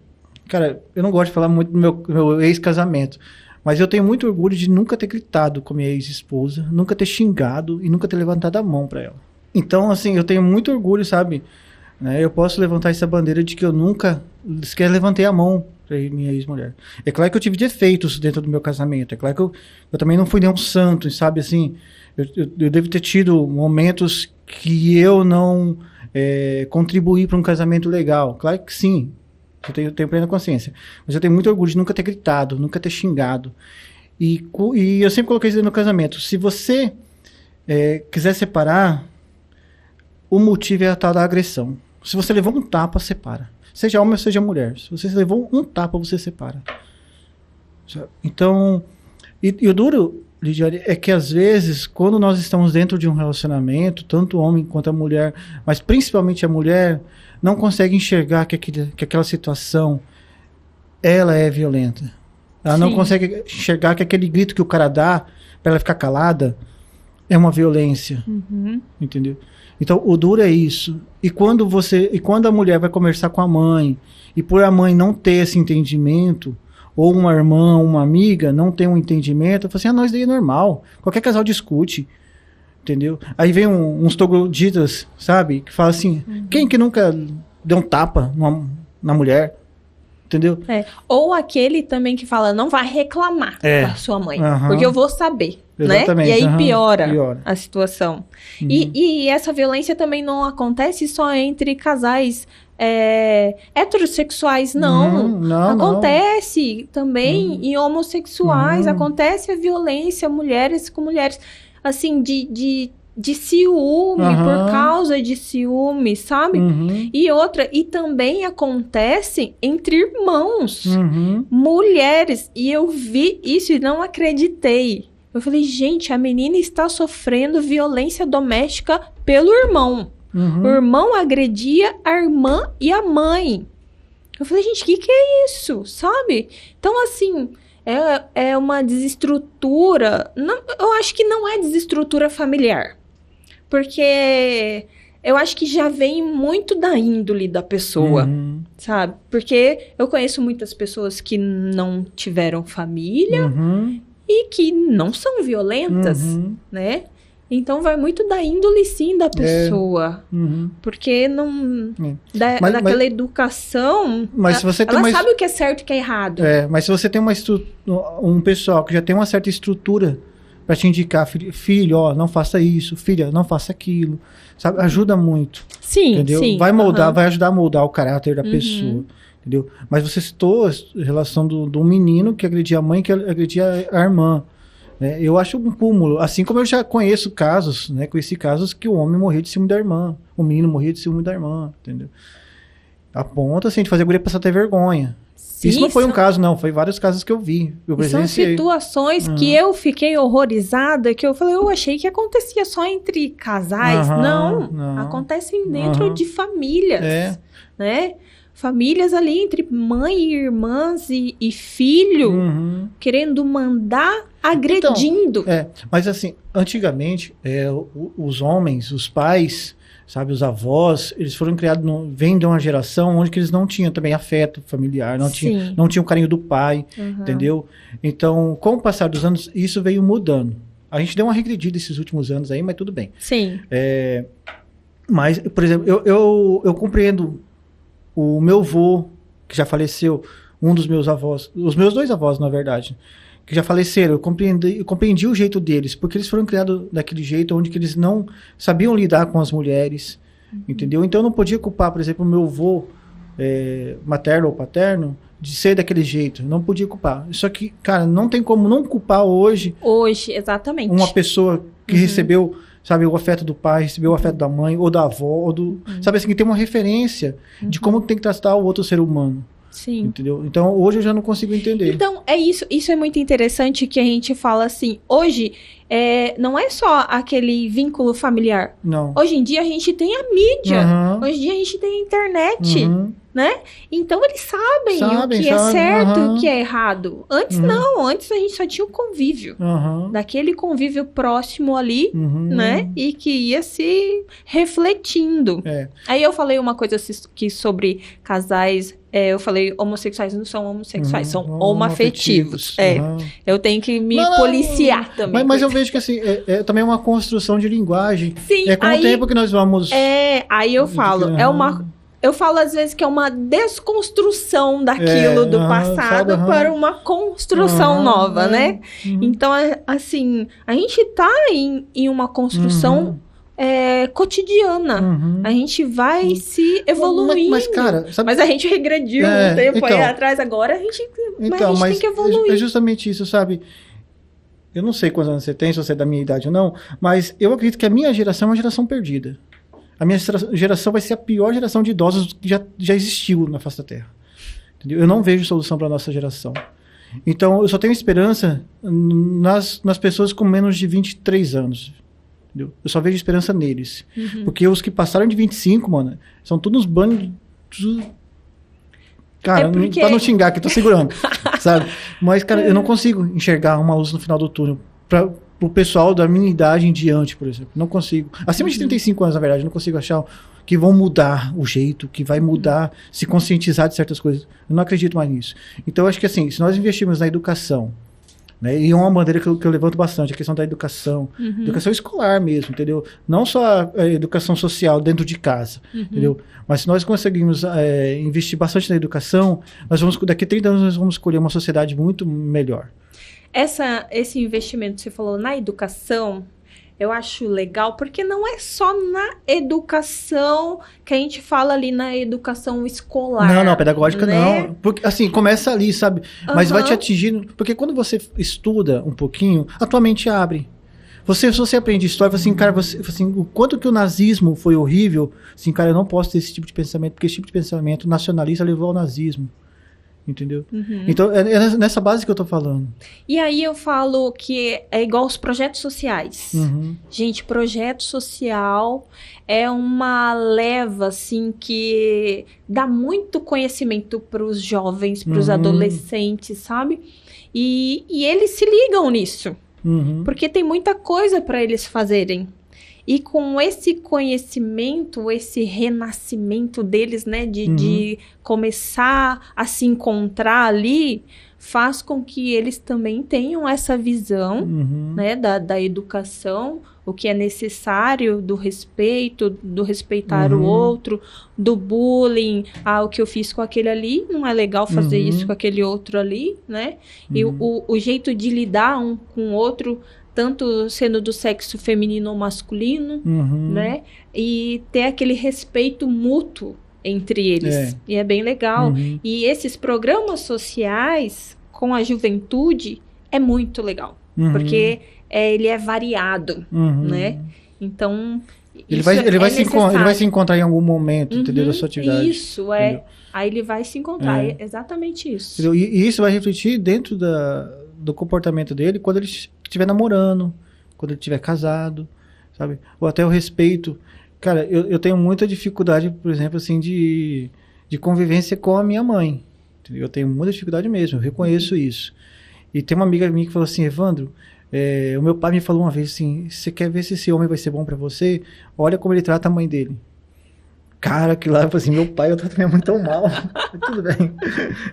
cara, eu não gosto de falar muito do meu ex-casamento, mas eu tenho muito orgulho de nunca ter gritado com minha ex-esposa, nunca ter xingado e nunca ter levantado a mão pra ela. Então, assim, eu tenho muito orgulho, sabe? Né? Eu posso levantar essa bandeira de que eu nunca sequer levantei a mão pra minha ex-mulher. É claro que eu tive defeitos dentro do meu casamento, é claro que eu também não fui nenhum santo, sabe? Assim, eu devo ter tido momentos que eu não contribuí para um casamento legal. Claro que sim, eu tenho plena consciência. Mas eu tenho muito orgulho de nunca ter gritado, nunca ter xingado. E eu sempre coloquei isso no casamento. Se você quiser separar, o motivo é a tal da agressão. Se você levou um tapa, separa. Seja homem ou seja mulher. Se você levou um tapa, você separa. Então, e o duro, Lidiane, é que às vezes, quando nós estamos dentro de um relacionamento, tanto o homem quanto a mulher, mas principalmente a mulher, não consegue enxergar que aquela situação, ela é violenta. Ela não consegue enxergar que aquele grito que o cara dá para ela ficar calada é uma violência. Entendeu? Então, o duro é isso. E quando a mulher vai conversar com a mãe, e por a mãe não ter esse entendimento, ou uma irmã, uma amiga, não tem um entendimento, eu falo assim, nós daí é normal. Qualquer casal discute. Entendeu? Aí vem uns trogloditas, sabe? Que fala assim, quem que nunca deu um tapa na mulher? Entendeu? Ou aquele também que fala, não vai reclamar da sua mãe, porque eu vou saber. Exatamente, né? E aí piora a situação. E essa violência também não acontece só entre casais heterossexuais, não. Acontece também em homossexuais, acontece a violência, mulheres com mulheres, assim, de ciúme, por causa de ciúme, sabe? E também acontece entre irmãos, mulheres, e eu vi isso e não acreditei. Eu falei, gente, a menina está sofrendo violência doméstica pelo irmão. O irmão agredia a irmã e a mãe. Eu falei, gente, o que é isso? Sabe? Então, assim, é uma desestrutura. Eu acho que não é desestrutura familiar. Porque eu acho que já vem muito da índole da pessoa, sabe? Porque eu conheço muitas pessoas que não tiveram família e que não são violentas, né? Então vai muito da índole, sim, da pessoa. Porque não... daquela educação... Mas se você ela sabe o que é certo e o que é errado. Mas se você tem um pessoal que já tem uma certa estrutura para te indicar, filho, ó, não faça isso, filha, não faça aquilo, sabe? Ajuda muito. Sim, entendeu? sim. Vai moldar, vai ajudar a moldar o caráter da pessoa, entendeu? Mas você citou a relação do menino que agredia a mãe, que agredia a irmã. Né? Eu acho um cúmulo, assim como eu já conheço casos, né? Conheci casos que o homem morria de ciúme da irmã, o menino morria de ciúme da irmã, entendeu? A ponto, assim, de fazer a guria passar até vergonha. Sim, isso não foi um caso, não. Foi vários casos que eu vi. São situações que eu fiquei horrorizada, que eu falei, eu achei que acontecia só entre casais. Não. Acontecem dentro de famílias, né? Famílias ali entre mãe e irmãs e filho, querendo mandar, agredindo. Então, mas assim, antigamente, os homens, os pais... Sabe, os avós, eles foram criados, vêm de uma geração onde que eles não tinham também afeto familiar, não tinham o carinho do pai, entendeu? Então, com o passar dos anos, isso veio mudando. A gente deu uma regredida esses últimos anos aí, mas tudo bem. Sim. Mas, por exemplo, eu compreendo o meu avô, que já faleceu, um dos meus avós, os meus 2 avós, na verdade, que já faleceram, eu compreendi o jeito deles, porque eles foram criados daquele jeito, onde que eles não sabiam lidar com as mulheres, entendeu? Então eu não podia culpar, por exemplo, o meu avô materno ou paterno, de ser daquele jeito, não podia culpar. Só que, cara, não tem como não culpar hoje, exatamente, uma pessoa que recebeu, sabe, o afeto do pai, receber o afeto da mãe, ou da avó, ou do... Sabe, assim, tem uma referência de como tem que tratar o outro ser humano. Sim. Entendeu? Então, hoje eu já não consigo entender. Então, é isso. Isso é muito interessante que a gente fala assim, hoje, não é só aquele vínculo familiar. Não. Hoje em dia a gente tem a mídia. Hoje em dia a gente tem a internet. Né? Então eles sabem o que é certo e o que é errado. Antes não, antes a gente só tinha o convívio. Daquele convívio próximo ali, né? E que ia se refletindo. Aí eu falei uma coisa aqui sobre casais, eu falei homossexuais não são homossexuais, são homoafetivos. Eu tenho que me policiar também. Mas eu vejo que assim, também é uma construção de linguagem. Sim, com o tempo que nós vamos... aí eu falo, eu falo às vezes que é uma desconstrução daquilo do passado para uma construção nova, né? Então, assim, a gente tá em uma construção cotidiana. A gente vai se evoluindo. Mas, cara, sabe... mas a gente regrediu um tempo aí atrás, agora a gente tem que evoluir. É justamente isso, sabe? Eu não sei quantos anos você tem, se você é da minha idade ou não, mas eu acredito que a minha geração é uma geração perdida. A minha geração vai ser a pior geração de idosos que já existiu na face da Terra. Entendeu? Eu não vejo solução para a nossa geração. Então, eu só tenho esperança nas pessoas com menos de 23 anos. Entendeu? Eu só vejo esperança neles. Porque os que passaram de 25, mano, são todos uns bandos... Cara, pra não xingar, que eu tô segurando, sabe? Mas, cara, eu não consigo enxergar uma luz no final do túnel pro pessoal da minha idade em diante, por exemplo. Não consigo. Acima de 35 anos, na verdade, eu não consigo achar que vão mudar o jeito, que vai mudar, se conscientizar de certas coisas. Eu não acredito mais nisso. Então, eu acho que assim, se nós investirmos na educação, né, e é uma bandeira que eu levanto bastante, a questão da educação, educação escolar mesmo, entendeu? Não só a educação social dentro de casa, entendeu? Mas se nós conseguirmos investir bastante na educação, daqui a 30 anos nós vamos escolher uma sociedade muito melhor. Esse investimento que você falou na educação, eu acho legal, porque não é só na educação que a gente fala ali na educação escolar. Não, pedagógica né? Não. Porque, assim, começa ali, sabe? Mas vai te atingindo. Porque quando você estuda um pouquinho, a tua mente abre. Se você aprende história, assim, cara, o quanto que o nazismo foi horrível, assim, cara, eu não posso ter esse tipo de pensamento, porque esse tipo de pensamento nacionalista levou ao nazismo. Entendeu? Então, é nessa base que eu tô falando. E aí eu falo que é igual os projetos sociais. Gente, projeto social é uma leva, assim, que dá muito conhecimento para os jovens, para os adolescentes, sabe? E eles se ligam nisso. Porque tem muita coisa para eles fazerem. E com esse conhecimento, esse renascimento deles, né, de começar a se encontrar ali, faz com que eles também tenham essa visão, né, da educação, o que é necessário, do respeito, do respeitar o outro, do bullying, o que eu fiz com aquele ali, não é legal fazer isso com aquele outro ali, né? E o jeito de lidar um com o outro, tanto sendo do sexo feminino ou masculino, né? E ter aquele respeito mútuo entre eles. E é bem legal. E esses programas sociais com a juventude é muito legal. Porque ele é variado, né? Então, ele vai se encontrar em algum momento, entendeu? Da sua atividade. Isso, entendeu? Aí ele vai se encontrar. É exatamente isso. Entendeu? E isso vai refletir dentro do comportamento dele quando ele estiver namorando, quando ele estiver casado, sabe? Ou até o respeito. Cara, eu tenho muita dificuldade, por exemplo, assim, de convivência com a minha mãe. Entendeu? Eu tenho muita dificuldade mesmo, eu reconheço isso. E tem uma amiga minha que falou assim, Evandro, o meu pai me falou uma vez assim, você quer ver se esse homem vai ser bom pra você? Olha como ele trata a mãe dele. Cara, que lá, eu falei assim, meu pai, eu trato minha mãe tão mal. Tudo bem.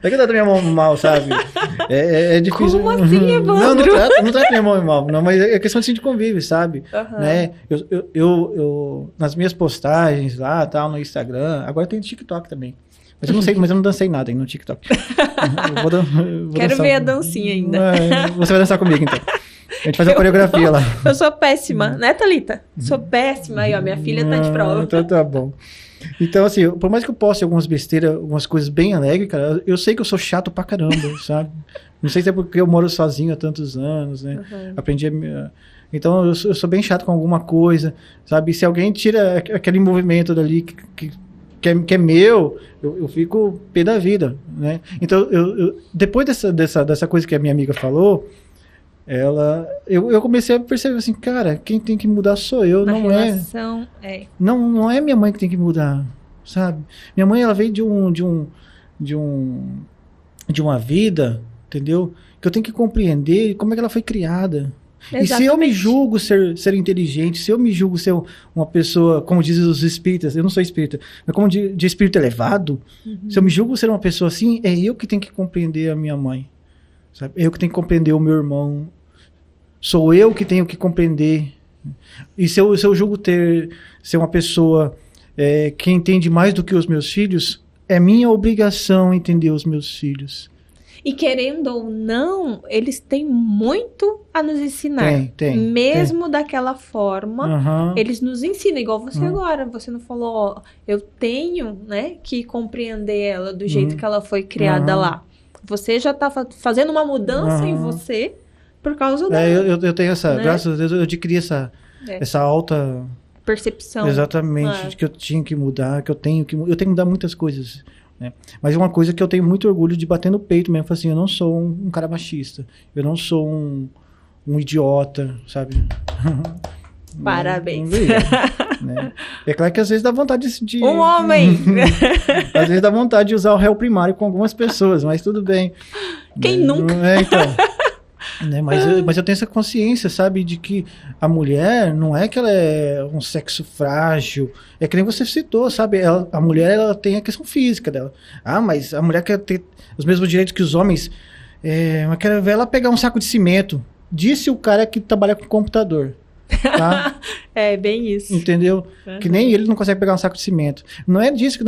É que eu trato minha mãe mal, sabe? É difícil. Como assim, Evandro? Não trato minha mãe mal, não, mas é questão assim, de convívio, sabe? Né? Eu, nas minhas postagens lá, tal, no Instagram, agora tem TikTok também. Mas eu não sei, mas eu não dancei nada aí no TikTok. Quero dançar, ver a dancinha ainda. Você vai dançar comigo, então. A gente faz a coreografia lá. Eu sou péssima, né, Thalita? Sou péssima. Aí, ó, minha filha tá de prova. Então tá bom. Então, assim, por mais que eu poste algumas besteiras, algumas coisas bem alegres, cara, eu sei que eu sou chato pra caramba, sabe? Não sei se é porque eu moro sozinho há tantos anos, né? Aprendi Então eu sou bem chato com alguma coisa, sabe? Se alguém tira aquele movimento dali que é meu, eu fico pé da vida, né? Então, depois dessa coisa que a minha amiga falou, eu comecei a perceber assim, cara, quem tem que mudar sou eu, não é. Não é minha mãe que tem que mudar, sabe? Minha mãe, ela veio de uma vida, entendeu? Que eu tenho que compreender como é que ela foi criada. Exatamente. E se eu me julgo ser inteligente, se eu me julgo ser uma pessoa, como dizem os espíritas, eu não sou espírita, mas como de espírito elevado, se eu me julgo ser uma pessoa assim, é eu que tenho que compreender a minha mãe, sabe? Eu que tenho que compreender o meu irmão, sou eu que tenho que compreender. E se eu julgo ser uma pessoa que entende mais do que os meus filhos, é minha obrigação entender os meus filhos. E querendo ou não, eles têm muito a nos ensinar. Mesmo daquela forma, eles nos ensinam, igual você agora. Você não falou, ó, eu tenho, né, que compreender ela do jeito que ela foi criada lá. Você já tá fazendo uma mudança em você por causa dela. Eu tenho essa, né? Graças a Deus, eu adquiri essa alta percepção. Exatamente, de que eu tinha que mudar, que eu tenho que mudar muitas coisas. Né? Mas é uma coisa que eu tenho muito orgulho de bater no peito mesmo, assim, eu não sou um cara machista, eu não sou um idiota, sabe? Parabéns. Né? É claro que às vezes dá vontade de um homem! Às vezes dá vontade de usar o réu primário com algumas pessoas, mas tudo bem. Quem nunca? Então... Né? Mas eu tenho essa consciência, sabe, de que a mulher não é que ela é um sexo frágil, é que nem você citou, sabe, a mulher ela tem a questão física dela. Mas a mulher quer ter os mesmos direitos que os homens, mas quero ver ela pegar um saco de cimento, disse o cara que trabalha com computador. Tá? É bem isso. Entendeu? Que nem ele não consegue pegar um saco de cimento. Não é disso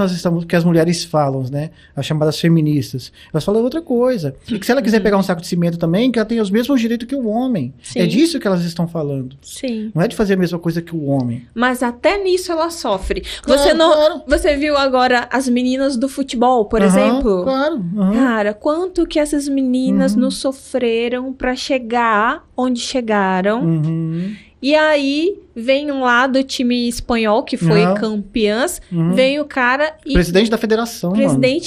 que as mulheres falam, né? As chamadas feministas. Elas falam outra coisa. E que se ela quiser pegar um saco de cimento também, que ela tem os mesmos direitos que o homem. Sim. É disso que elas estão falando. Sim. Não é de fazer a mesma coisa que o homem. Mas até nisso ela sofre. Claro. Você viu agora as meninas do futebol, por exemplo? Claro. Cara, quanto que essas meninas não sofreram pra chegar onde chegaram. E aí, vem lá do time espanhol, que foi campeãs, vem o cara e... Presidente da federação,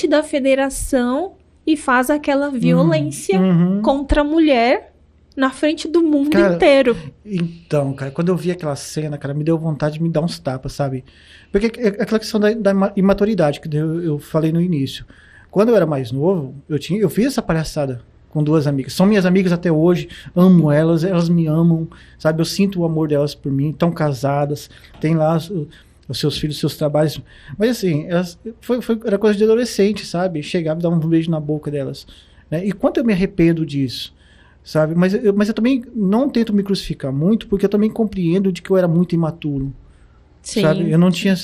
da federação e faz aquela violência contra a mulher na frente do mundo inteiro. Então, cara, quando eu vi aquela cena, cara, me deu vontade de me dar uns tapas, sabe? Porque é aquela questão da imaturidade que eu falei no início. Quando eu era mais novo, eu fiz essa palhaçada com duas amigas. São minhas amigas até hoje, amo elas, elas me amam, sabe? Eu sinto o amor delas por mim, estão casadas, têm lá os seus filhos, os seus trabalhos. Mas assim, era coisa de adolescente, sabe? Chegava e dava um beijo na boca delas. Né? E quanto eu me arrependo disso, sabe? Mas eu também não tento me crucificar muito, porque eu também compreendo de que eu era muito imaturo. Sim. Sabe? Eu não tinha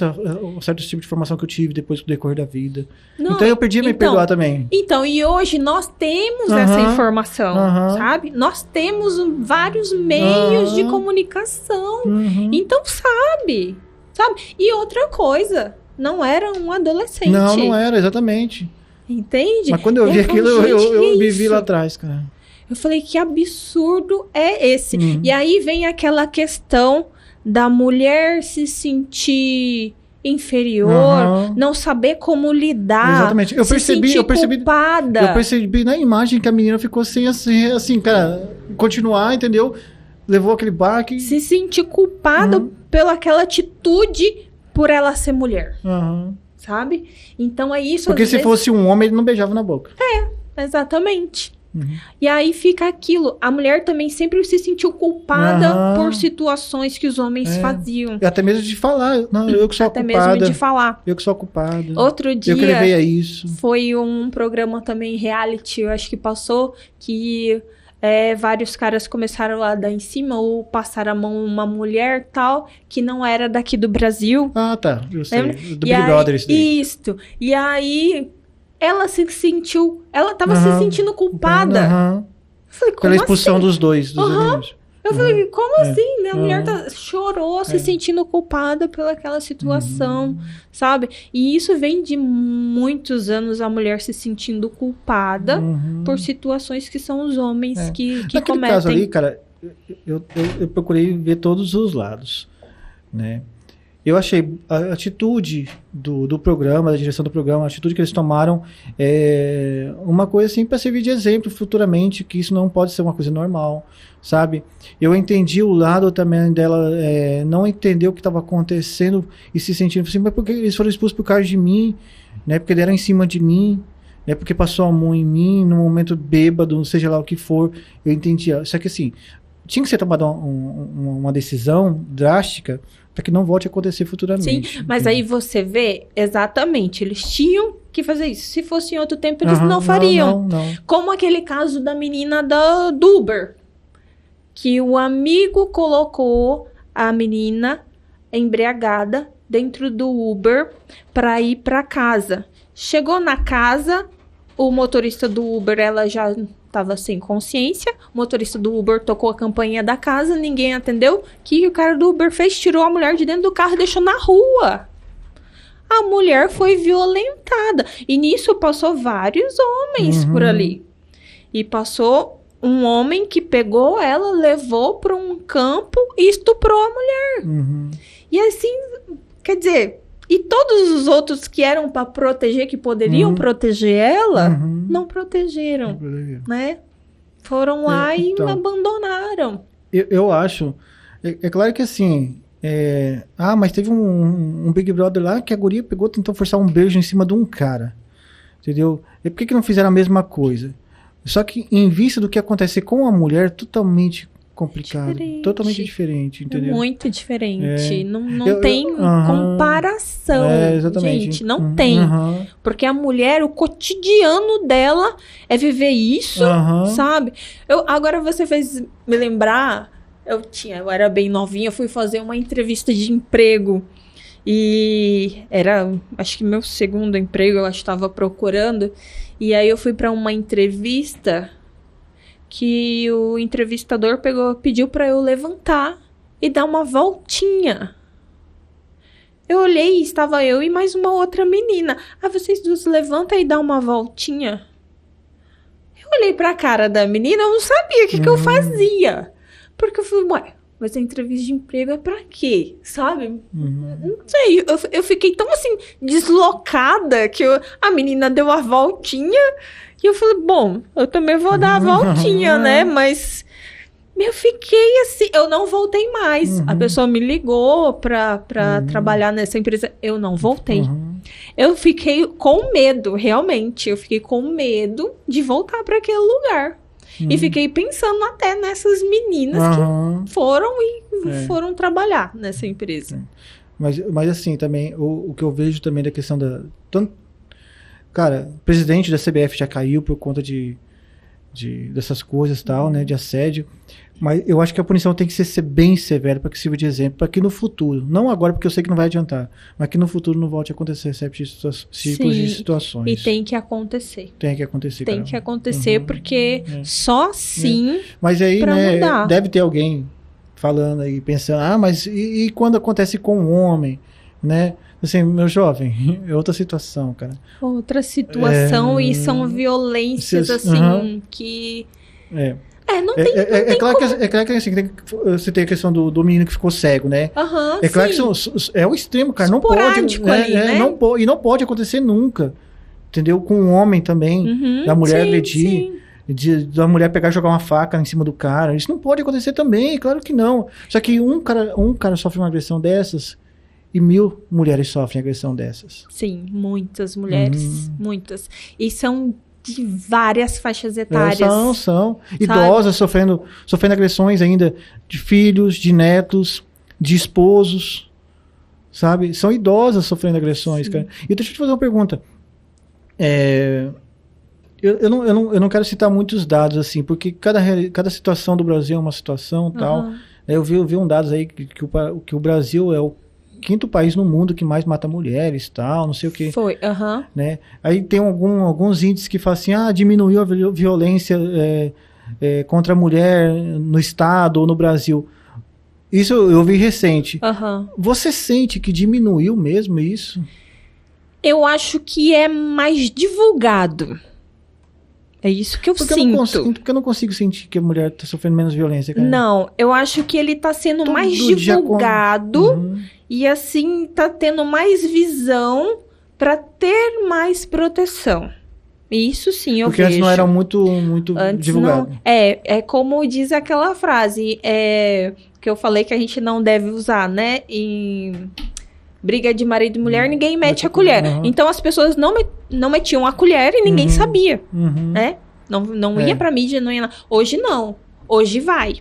um certo tipo de formação que eu tive depois do decorrer da vida. Não, então eu perdi a me perdoar também. Então, e hoje nós temos essa informação, sabe? Nós temos vários meios de comunicação. Então, sabe? E outra coisa, não era um adolescente. Não era, exatamente. Entende? Mas quando eu vi aquilo, eu me vi lá atrás, cara. Eu falei, que absurdo é esse? E aí vem aquela questão da mulher se sentir inferior, não saber como lidar, exatamente. Eu percebi culpada. Eu percebi na imagem que a menina ficou sem assim, cara, continuar, entendeu? Levou aquele baque. Se sentir culpada pela aquela atitude por ela ser mulher, sabe? Então é isso. Porque se fosse um homem, ele não beijava na boca. Exatamente. E aí fica aquilo. A mulher também sempre se sentiu culpada por situações que os homens faziam. E até mesmo de falar. Não, eu que sou a culpada. Até mesmo de falar. Eu que sou a culpada. Outro dia, eu que levei a isso. Foi um programa também, reality, eu acho que passou, que vários caras começaram a dar em cima ou passar a mão uma mulher tal, que não era daqui do Brasil. Tá. Eu sei. Do Big Brother, isso daí. Isso. E aí... ela tava se sentindo culpada. Eu falei, como pela expulsão assim? dos dois, dos meninos. Eu falei, como assim? Minha mulher chorou, se sentindo culpada pelaquela situação, sabe? E isso vem de muitos anos, a mulher se sentindo culpada por situações que são os homens que Naquele cometem. caso ali, cara, eu procurei ver todos os lados, né? Eu achei a atitude do programa, da direção do programa, a atitude que eles tomaram uma coisa assim para servir de exemplo futuramente, que isso não pode ser uma coisa normal, sabe? Eu entendi o lado também dela, não entender o que estava acontecendo e se sentindo assim, mas porque eles foram expulsos por causa de mim, né? Porque deram em cima de mim, né? Porque passou a mão em mim, no momento bêbado, seja lá o que for, eu entendi. Só que assim, tinha que ser tomada uma decisão drástica para que não volte a acontecer futuramente. Sim, mas aí você vê, exatamente, eles tinham que fazer isso. Se fosse em outro tempo, eles não fariam. Não. Como aquele caso da menina do Uber, que o amigo colocou a menina embriagada dentro do Uber para ir para casa. Chegou na casa, o motorista do Uber, ela já estava sem consciência, o motorista do Uber tocou a campainha da casa, ninguém atendeu. O que o cara do Uber fez? Tirou a mulher de dentro do carro e deixou na rua. A mulher foi violentada. E nisso passou vários homens por ali. E passou um homem que pegou ela, levou para um campo e estuprou a mulher. E assim, quer dizer... E todos os outros que eram para proteger, que poderiam proteger ela, não protegeram, né? Foram lá e abandonaram. Eu acho... É claro que assim... mas teve um Big Brother lá que a guria pegou, tentou forçar um beijo em cima de um cara. Entendeu? E por que não fizeram a mesma coisa? Só que em vista do que acontecer com a mulher, totalmente complicado. Totalmente diferente, entendeu? Muito diferente. Não tem comparação. Exatamente. Gente, não tem. Porque a mulher, o cotidiano dela é viver isso, sabe? Agora você fez me lembrar, eu era bem novinha, eu fui fazer uma entrevista de emprego. E era, acho que meu segundo emprego, eu estava procurando. E aí eu fui para uma entrevista que o entrevistador pediu para eu levantar e dar uma voltinha. Eu olhei e estava eu e mais uma outra menina. Vocês duas levantam e dão uma voltinha. Eu olhei para a cara da menina, eu não sabia o que eu fazia. Porque eu falei, mas a entrevista de emprego é pra quê? Sabe? Não sei, eu fiquei tão assim, deslocada, que a menina deu a voltinha. E eu falei, bom, eu também vou dar a voltinha, né? Mas eu fiquei assim, eu não voltei mais. A pessoa me ligou pra trabalhar nessa empresa. Eu não voltei. Eu fiquei com medo, realmente. Eu fiquei com medo de voltar para aquele lugar. E fiquei pensando até nessas meninas que foram trabalhar nessa empresa. Mas assim, também, o que eu vejo também da questão da... Cara, o presidente da CBF já caiu por conta dessas coisas e tal, né? De assédio. Mas eu acho que a punição tem que ser bem severa para que sirva de exemplo, para que no futuro, não agora porque eu sei que não vai adiantar, mas que no futuro não volte a acontecer certos tipos de situações. E tem que acontecer. Tem que acontecer, Tem que acontecer, porque só assim Mas aí, né, mudar. Deve ter alguém falando aí, pensando, mas e quando acontece com um homem, né? Assim, meu jovem, é outra situação, cara. Outra situação e são violências, assim, que... não tem claro que assim, você tem a questão do menino que ficou cego, né? É claro que é o extremo, cara. Não pode, ali, né? Não pode acontecer nunca. Entendeu? Com um homem também, da mulher agredir, da mulher pegar e jogar uma faca em cima do cara. Isso não pode acontecer também, claro que não. Só que um cara sofre uma agressão dessas e 1000 mulheres sofrem agressão dessas. Sim, muitas mulheres, muitas. E são de várias faixas etárias. São. Idosas sofrendo agressões ainda de filhos, de netos, de esposos, sabe? São idosas sofrendo agressões, cara. E deixa eu te fazer uma pergunta. Eu não quero citar muitos dados, assim, porque cada situação do Brasil é uma situação tal. Eu vi um dados aí que o Brasil é o 5º país no mundo que mais mata mulheres, tal, não sei o que. Foi, né? Aí tem alguns índices que falam assim, diminuiu a violência contra a mulher no estado ou no Brasil. Isso eu vi recente. Você sente que diminuiu mesmo isso? Eu acho que é mais divulgado. É isso que eu Porque sinto. porque eu não consigo sentir que a mulher tá sofrendo menos violência, cara. Não, eu acho que ele tá sendo Todo mais dia divulgado e assim tá tendo mais visão pra ter mais proteção. Isso sim, eu Porque vejo. antes não era muito Antes divulgado. não. É como diz aquela frase que eu falei que a gente não deve usar, né? Em briga de marido e mulher, ninguém mete a colher. Então as pessoas não metiam a colher e ninguém sabia, né? Não ia pra mídia, não ia nada. Hoje não. Hoje vai.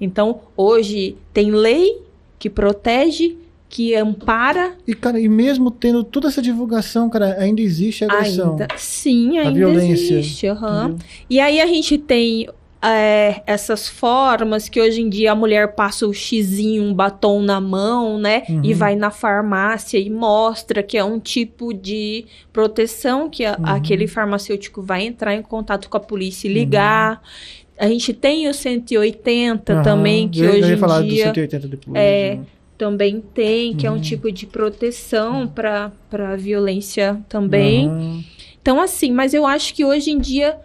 Então, hoje tem lei que protege, que ampara. E, cara, e mesmo tendo toda essa divulgação, cara, ainda existe a agressão. Ainda violência, existe. E aí a gente tem essas formas que hoje em dia a mulher passa o xizinho, um batom na mão, né? E vai na farmácia e mostra que é um tipo de proteção que aquele farmacêutico vai entrar em contato com a polícia e ligar. A gente tem o 180 também, que hoje em dia... do 180 depois. Também tem, que é um tipo de proteção para violência também. Então, assim, mas eu acho que hoje em dia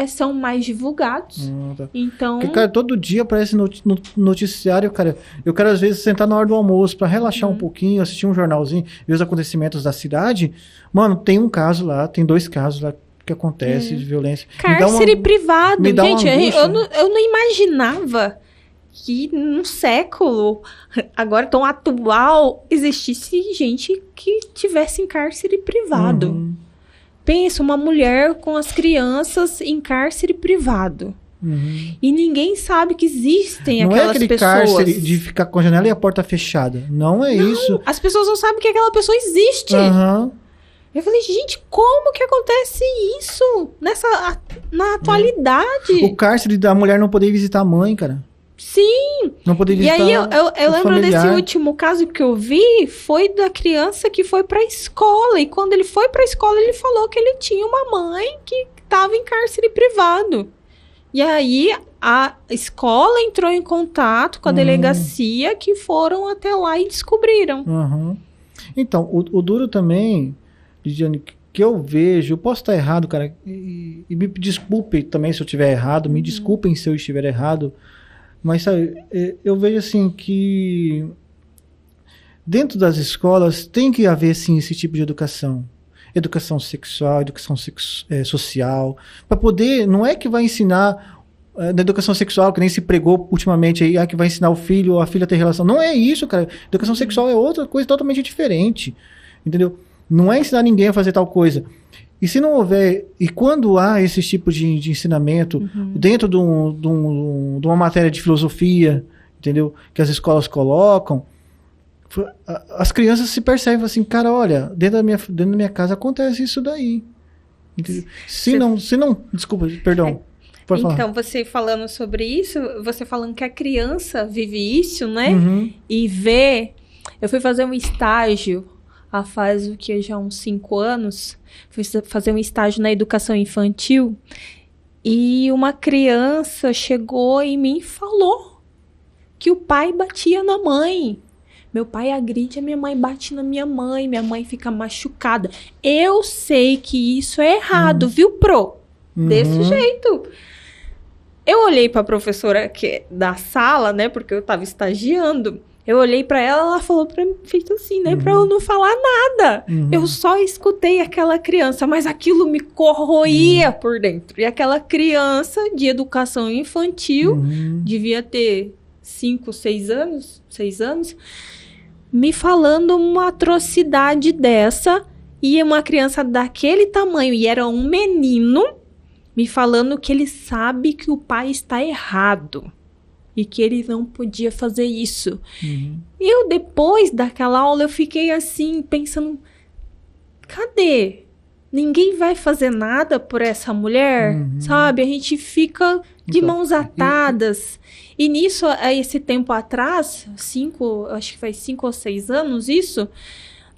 são mais divulgados. Tá. Então... Porque, cara, todo dia aparece no noticiário, cara. Eu quero, às vezes, sentar na hora do almoço para relaxar um pouquinho, assistir um jornalzinho, ver os acontecimentos da cidade. Mano, tem um caso lá, tem 2 casos lá que acontece de violência. Cárcere privado. Me dá uma Gente, angústia. eu não imaginava que num século, agora tão atual, existisse gente que tivesse em cárcere privado. Pensa, uma mulher com as crianças em cárcere privado. E ninguém sabe que existem não aquelas é aquele pessoas. cárcere de ficar com a janela e a porta fechada. Não é isso. As pessoas não sabem que aquela pessoa existe. Eu falei, gente, como que acontece isso na atualidade? O cárcere da mulher não poder visitar a mãe, cara. Sim. Não poder visitar. E aí eu lembro familiar. desse último caso que eu vi, foi da criança que foi pra escola. E quando ele foi pra escola, ele falou que ele tinha uma mãe que estava em cárcere privado. E aí a escola entrou em contato com a delegacia, que foram até lá e descobriram. Então, o duro também, Lidiane, que eu vejo, eu posso estar errado, cara, e me desculpe também se eu estiver errado, me desculpem se eu estiver errado, mas sabe, eu vejo assim que dentro das escolas tem que haver sim esse tipo de educação. Educação sexual, educação social, para poder, não é que vai ensinar na educação sexual, que nem se pregou ultimamente aí, que vai ensinar o filho ou a filha a ter relação. Não é isso, cara. Educação sexual é outra coisa totalmente diferente, entendeu? Não é ensinar ninguém a fazer tal coisa. E se não houver, e quando há esse tipo de ensinamento dentro de uma matéria de filosofia, entendeu? Que as escolas colocam, as crianças se percebem assim, cara, olha, dentro da minha casa acontece isso daí. Entendeu? Se não, desculpa, perdão. Pode falar. Então, você falando sobre isso, você falando que a criança vive isso, né? E vê... Eu fui fazer um estágio faz o que, já uns 5 anos, fui fazer um estágio na educação infantil, e uma criança chegou em mim e falou que o pai batia na mãe. Meu pai agride a minha mãe, bate na minha mãe fica machucada. Eu sei que isso é errado, viu, Pro? Desse jeito. Eu olhei para a professora da sala, né, porque eu estava estagiando. Eu olhei pra ela falou pra mim, feito assim, né? Pra eu não falar nada. Eu só escutei aquela criança, mas aquilo me corroía por dentro. E aquela criança de educação infantil, devia ter 5, 6 anos, me falando uma atrocidade dessa. E uma criança daquele tamanho, e era um menino, me falando que ele sabe que o pai está errado. E que ele não podia fazer isso. Eu, depois daquela aula, eu fiquei assim, pensando... Cadê? Ninguém vai fazer nada por essa mulher? Sabe? A gente fica de mãos atadas. E nisso, esse tempo atrás, acho que faz 5 ou 6 anos isso...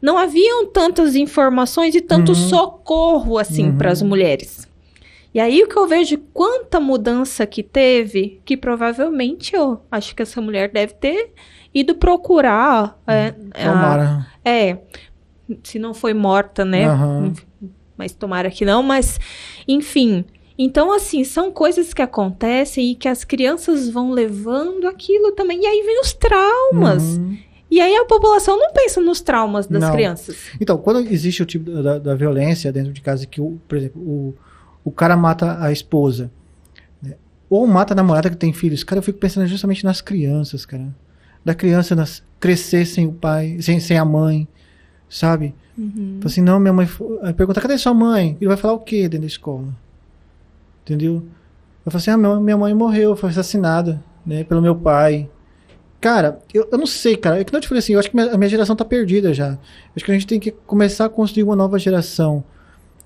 Não haviam tantas informações e tanto socorro, assim, para as mulheres. E aí o que eu vejo, quanta mudança que teve, que provavelmente eu acho que essa mulher deve ter ido procurar. Tomara. Se não foi morta, né? Mas tomara que não, mas enfim. Então, assim, são coisas que acontecem e que as crianças vão levando aquilo também. E aí vem os traumas. E aí a população não pensa nos traumas das crianças. Então, quando existe o tipo da violência dentro de casa, que, por exemplo, o cara mata a esposa, né? Ou mata a namorada que tem filhos, cara, eu fico pensando justamente nas crianças, cara. Da criança crescer sem o pai, sem a mãe, sabe? Então, assim, não, minha mãe... Pergunta, cadê sua mãe? Ele vai falar o quê dentro da escola? Entendeu? Eu falo assim, minha mãe morreu, foi assassinada, né, pelo meu pai. Cara, eu não sei, cara. É que não te falei assim, eu acho que a minha geração tá perdida já. Acho que a gente tem que começar a construir uma nova geração,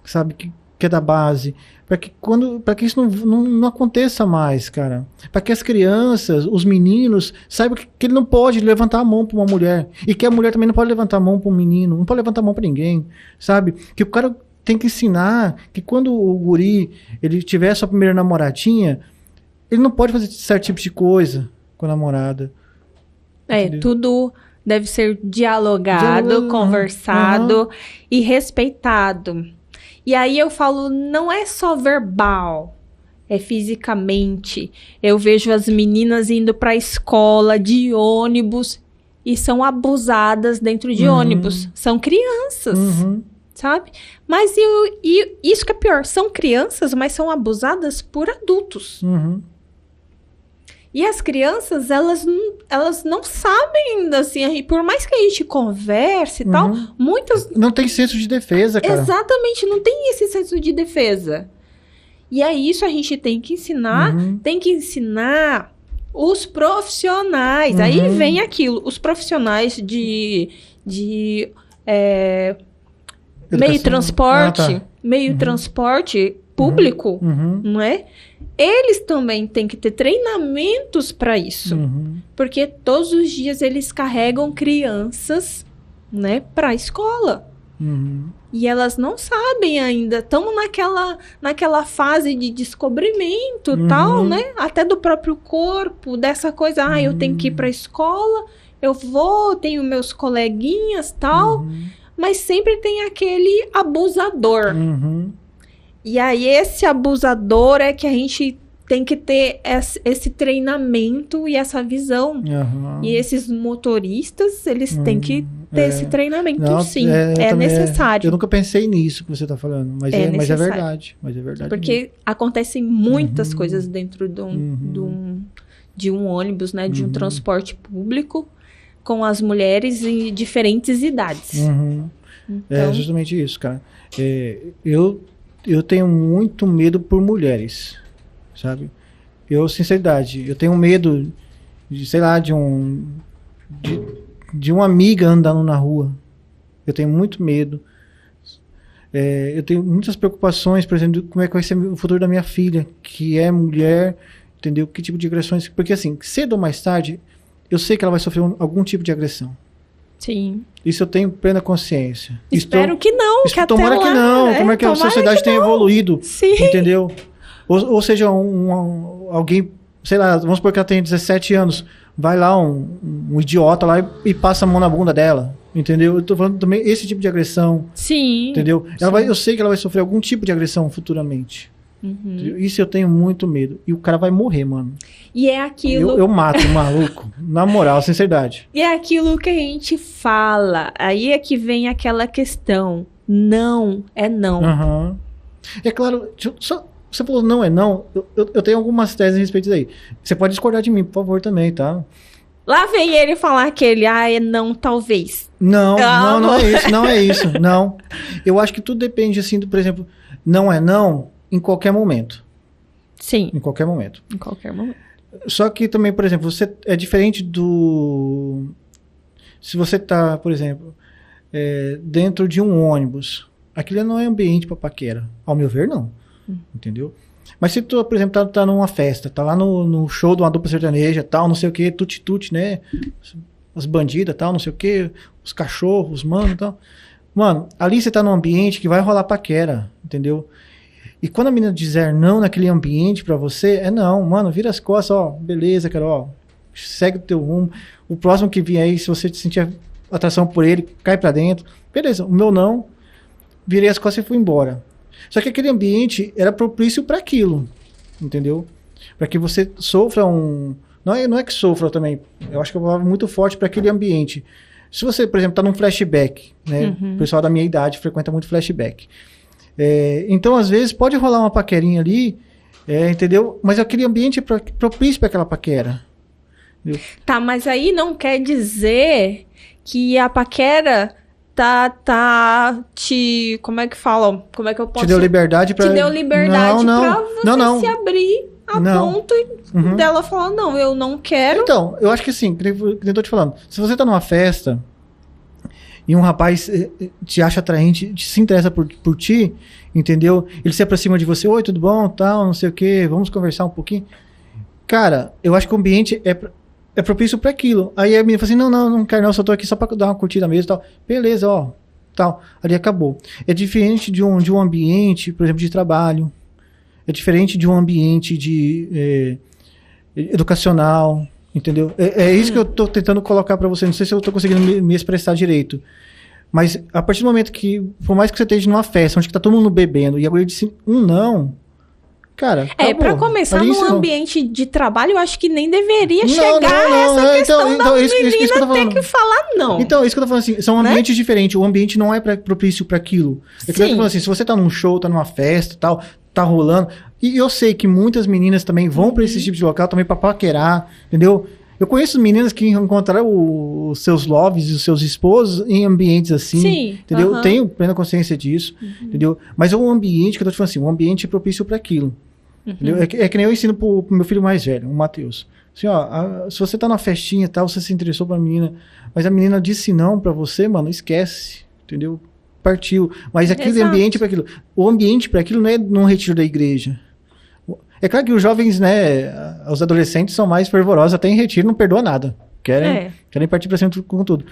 sabe? Que é da base. Para que isso não aconteça mais, cara. Para que as crianças, os meninos, saibam que ele não pode levantar a mão para uma mulher. E que a mulher também não pode levantar a mão para um menino. Não pode levantar a mão para ninguém, sabe? Que o cara tem que ensinar que quando o guri ele tiver a sua primeira namoradinha, ele não pode fazer certo tipo de coisa com a namorada. Entendeu? Tudo deve ser dialogado, conversado e respeitado. E aí eu falo, não é só verbal, é fisicamente. Eu vejo as meninas indo para a escola de ônibus e são abusadas dentro de ônibus. São crianças, sabe? Mas isso que é pior, são crianças, mas são abusadas por adultos. E as crianças, elas não sabem, assim, por mais que a gente converse e tal, muitas... Não tem senso de defesa, cara. Exatamente, não tem esse senso de defesa. E é isso a gente tem que ensinar, os profissionais. Aí vem aquilo, os profissionais de meio transporte, transporte público, não é? Eles também têm que ter treinamentos para isso. Porque todos os dias eles carregam crianças, né, para a escola. E elas não sabem ainda, estão naquela fase de descobrimento, tal, né? Até do próprio corpo, dessa coisa, eu tenho que ir para a escola, eu vou, tenho meus coleguinhas, tal, mas sempre tem aquele abusador. E aí, esse abusador é que a gente tem que ter esse treinamento e essa visão. E esses motoristas, eles têm que ter esse treinamento, sim. É necessário. Eu nunca pensei nisso que você está falando, mas é verdade. Mas é verdade. Porque acontecem muitas coisas dentro de um ônibus, né? De um transporte público, com as mulheres em diferentes idades. Então... É justamente isso, cara. Eu tenho muito medo por mulheres, sabe? Sinceridade, eu tenho medo de, sei lá, de uma amiga andando na rua. Eu tenho muito medo. Eu tenho muitas preocupações, por exemplo, de como é que vai ser o futuro da minha filha, que é mulher, entendeu? Que tipo de agressões... Porque assim, cedo ou mais tarde, eu sei que ela vai sofrer algum tipo de agressão. Sim. Isso eu tenho plena consciência. Espero que não. Tomara que não. Como é que a sociedade tem evoluído. Sim. Entendeu? Ou seja, alguém, sei lá, vamos supor que ela tem 17 anos, vai lá um idiota lá e passa a mão na bunda dela. Entendeu? Eu tô falando também esse tipo de agressão. Sim. Entendeu? Eu sei que ela vai sofrer algum tipo de agressão futuramente. Isso eu tenho muito medo. E o cara vai morrer, mano. E é aquilo... Eu mato o maluco. Na moral, sinceridade. E é aquilo que a gente fala. Aí é que vem aquela questão. Não é não. É claro, você falou não é não. Eu tenho algumas teses a respeito disso aí. Você pode discordar de mim, por favor, também, tá? Lá vem ele falar que ele, é não, talvez. Não é isso. Não. Eu acho que tudo depende, assim, por exemplo, não é não... Em qualquer momento. Sim. Em qualquer momento. Em qualquer momento. Só que também, por exemplo, você é diferente do... Se você está, por exemplo, dentro de um ônibus, aquilo não é ambiente para paquera. Ao meu ver, não. Entendeu? Mas se tu, por exemplo, tá numa festa, tá lá no show de uma dupla sertaneja, tal, não sei o que, tuti-tuti, né? As bandidas, tal, não sei o que, os cachorros, mano, tal. Mano, ali você tá num ambiente que vai rolar paquera, entendeu? E quando a menina dizer não naquele ambiente pra você, não, mano, vira as costas, ó, beleza, cara, ó, segue o teu rumo. O próximo que vier aí, se você sentir atração por ele, cai pra dentro. Beleza, o meu não, virei as costas e fui embora. Só que aquele ambiente era propício para aquilo, entendeu? Para que você sofra um... Não é que sofra também, eu acho que é uma palavra muito forte para aquele ambiente. Se você, por exemplo, está num flashback, né? O pessoal da minha idade frequenta muito flashback. Então, às vezes, pode rolar uma paquerinha ali, entendeu? Mas aquele ambiente é propício para aquela paquera. Entendeu? Tá, mas aí não quer dizer que a paquera te... Como é que fala? Como é que eu posso... Te deu liberdade para... Te deu liberdade pra você se abrir a ponto dela falar, não, eu não quero. Então, eu acho que assim, que eu tô te falando, se você tá numa festa e um rapaz te acha atraente, se interessa por ti, entendeu? Ele se aproxima de você, oi, tudo bom, tal, não sei o quê, vamos conversar um pouquinho. Cara, eu acho que o ambiente é propício para aquilo. Aí a menina fala assim, não quero não, só tô aqui só para dar uma curtida mesmo e tal. Beleza, ó, tal, ali acabou. É diferente de um ambiente, por exemplo, de trabalho. É diferente de um ambiente educacional, entendeu? É isso que eu tô tentando colocar para você. Não sei se eu tô conseguindo me expressar direito. Mas a partir do momento que, por mais que você esteja numa festa, onde tá todo mundo bebendo, e agora ele disse não, cara, acabou. Pra começar, num ambiente de trabalho, eu acho que nem deveria chegar a essa questão da menina ter que falar não. Então, isso que eu tô falando assim, são ambientes diferentes. O ambiente não é propício para aquilo. É que eu tô falando assim, se você tá num show, tá numa festa e tal, tá rolando. E eu sei que muitas meninas também vão para esse tipo de local também para paquerar, entendeu? Eu conheço meninas que encontraram os seus loves e os seus esposos em ambientes assim, sim, entendeu? Tenho plena consciência disso, entendeu? Mas é um ambiente que eu tô te falando assim, um ambiente propício para aquilo. Entendeu? É que nem eu ensino pro meu filho mais velho, o Matheus. Assim, ó, se você tá na festinha e tal, você se interessou pra menina, mas a menina disse não pra você, mano, esquece, entendeu? Partiu. Mas aquele ambiente para aquilo. O ambiente para aquilo não é num retiro da igreja. É claro que os jovens, né, os adolescentes são mais fervorosos, até em retiro não perdoa nada. Querem partir para cima com tudo.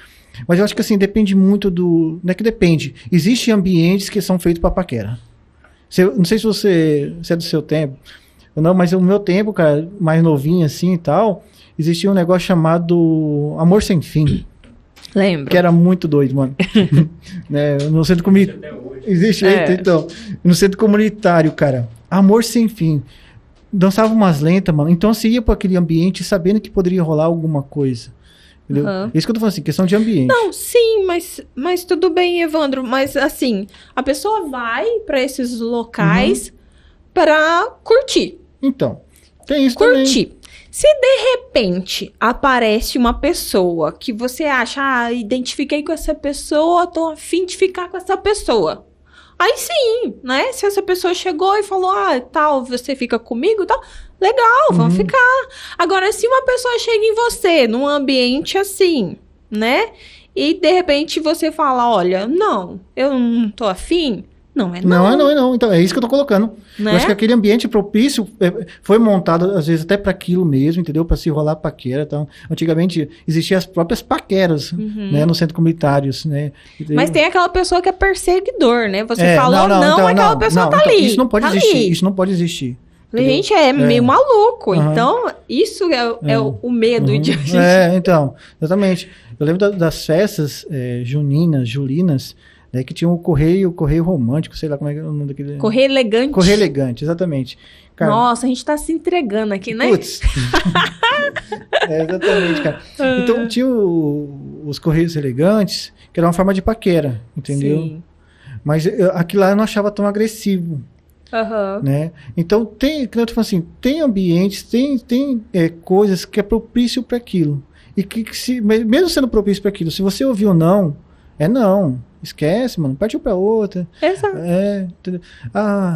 Mas eu acho que assim, depende muito do... Não é que depende. Existem ambientes que são feitos para paquera. Não sei se você é do seu tempo, não, mas o meu tempo, cara, mais novinho assim e tal, existia um negócio chamado Amor Sem Fim. Lembro. Que era muito doido, mano. Né, no centro comunitário. Existe, então. No centro comunitário, cara. Amor Sem Fim. Dançava umas lentas, mano. Então você ia para aquele ambiente sabendo que poderia rolar alguma coisa. Entendeu? Isso que eu tô falando assim, questão de ambiente. Não, sim, mas tudo bem, Evandro. Mas assim, a pessoa vai para esses locais para curtir. Então, tem isso também. Curtir. Se de repente aparece uma pessoa que você acha, identifiquei com essa pessoa, tô a fim de ficar com essa pessoa. Aí sim, né? Se essa pessoa chegou e falou, tal, você fica comigo e tal, legal, vamos ficar. Agora, se uma pessoa chega em você, num ambiente assim, né? E de repente você fala, olha, não, eu não tô afim. Não é não. Não. Então, é isso que eu tô colocando. Né? Eu acho que aquele ambiente propício foi montado, às vezes, até para aquilo mesmo, entendeu? Para se rolar paquera. Então, antigamente, existiam as próprias paqueras, né? No centro comunitários, né? Mas tem aquela pessoa que é perseguidor, né? Você falou então, aquela pessoa tá ali. Isso não pode existir. Isso não pode existir. Entendeu? Gente, é meio maluco. Então, isso é o medo de a gente... então, exatamente. Eu lembro das festas juninas, julinas, né, que tinha o correio romântico, sei lá como é que é o nome daquele... Correio elegante. Correio elegante, exatamente. Cara, nossa, a gente tá se entregando aqui, né? Putz. Exatamente, cara. Então tinha os correios elegantes, que era uma forma de paquera, entendeu? Sim. Mas aquilo lá eu não achava tão agressivo. Né? Então tem, como eu tô falando assim, tem ambientes, tem coisas que é propício para aquilo. E que mesmo sendo propício para aquilo, se você ouviu não, não. Esquece, mano. Partiu pra outra. Exato.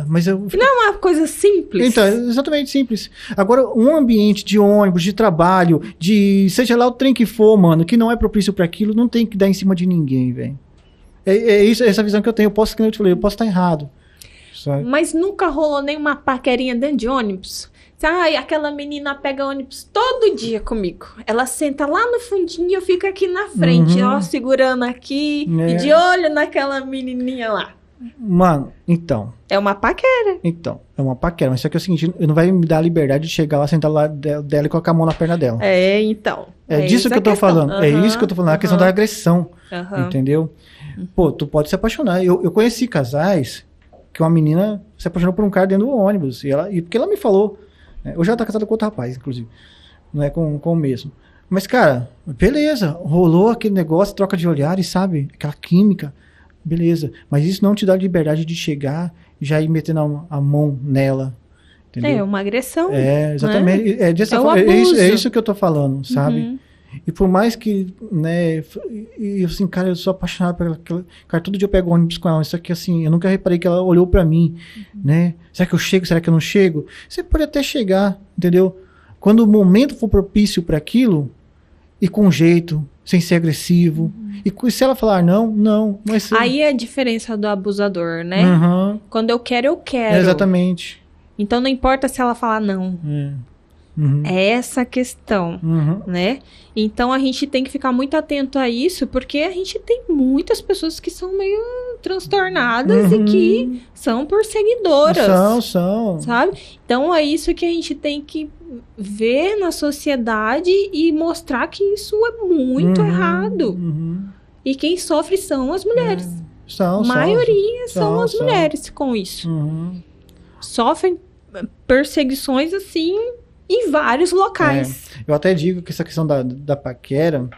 Mas eu... Não é uma coisa simples. Então, exatamente simples. Agora, um ambiente de ônibus, de trabalho, seja lá o trem que for, mano, que não é propício pra aquilo, não tem que dar em cima de ninguém, velho. Isso, essa visão que eu tenho. Como eu te falei, eu posso estar errado. Sabe? Mas nunca rolou nenhuma paquerinha dentro de ônibus? Aquela menina pega ônibus todo dia comigo. Ela senta lá no fundinho e eu fico aqui na frente, ó, segurando aqui e de olho naquela menininha lá. Mano, então. É uma paquera. Então, é uma paquera. Mas só que é o seguinte, não vai me dar a liberdade de chegar lá, sentar lá dela e colocar a mão na perna dela. Então. É disso que eu tô falando. É isso que eu tô falando. A questão da agressão. Entendeu? Pô, tu pode se apaixonar. Eu conheci casais que uma menina se apaixonou por um cara dentro do ônibus. E porque ela me falou. Né? Hoje ela tá casada com outro rapaz, inclusive. Não é com o mesmo. Mas, cara, beleza. Rolou aquele negócio, troca de olhares, sabe? Aquela química. Beleza. Mas isso não te dá liberdade de chegar e já ir metendo a mão nela. Entendeu? É uma agressão. Exatamente. Né? É isso que eu tô falando, sabe? Uhum. E por mais que, né, e assim, cara, eu sou apaixonado por aquela. Cara, todo dia eu pego ônibus com ela. Isso aqui, assim, eu nunca reparei que ela olhou pra mim, né? Será que eu chego? Será que eu não chego? Você pode até chegar, entendeu? Quando o momento for propício para aquilo, e com jeito, sem ser agressivo. E se ela falar não. Mas aí é a diferença do abusador, né? Uhum. Quando eu quero. Exatamente. Então não importa se ela falar não. É essa a questão, né? Então a gente tem que ficar muito atento a isso, porque a gente tem muitas pessoas que são meio transtornadas e que são perseguidoras. São. Sabe? Então é isso que a gente tem que ver na sociedade e mostrar que isso é muito errado. E quem sofre são as mulheres. A maioria são as mulheres com isso. Sofrem perseguições assim em vários locais. Eu até digo que essa questão da paquera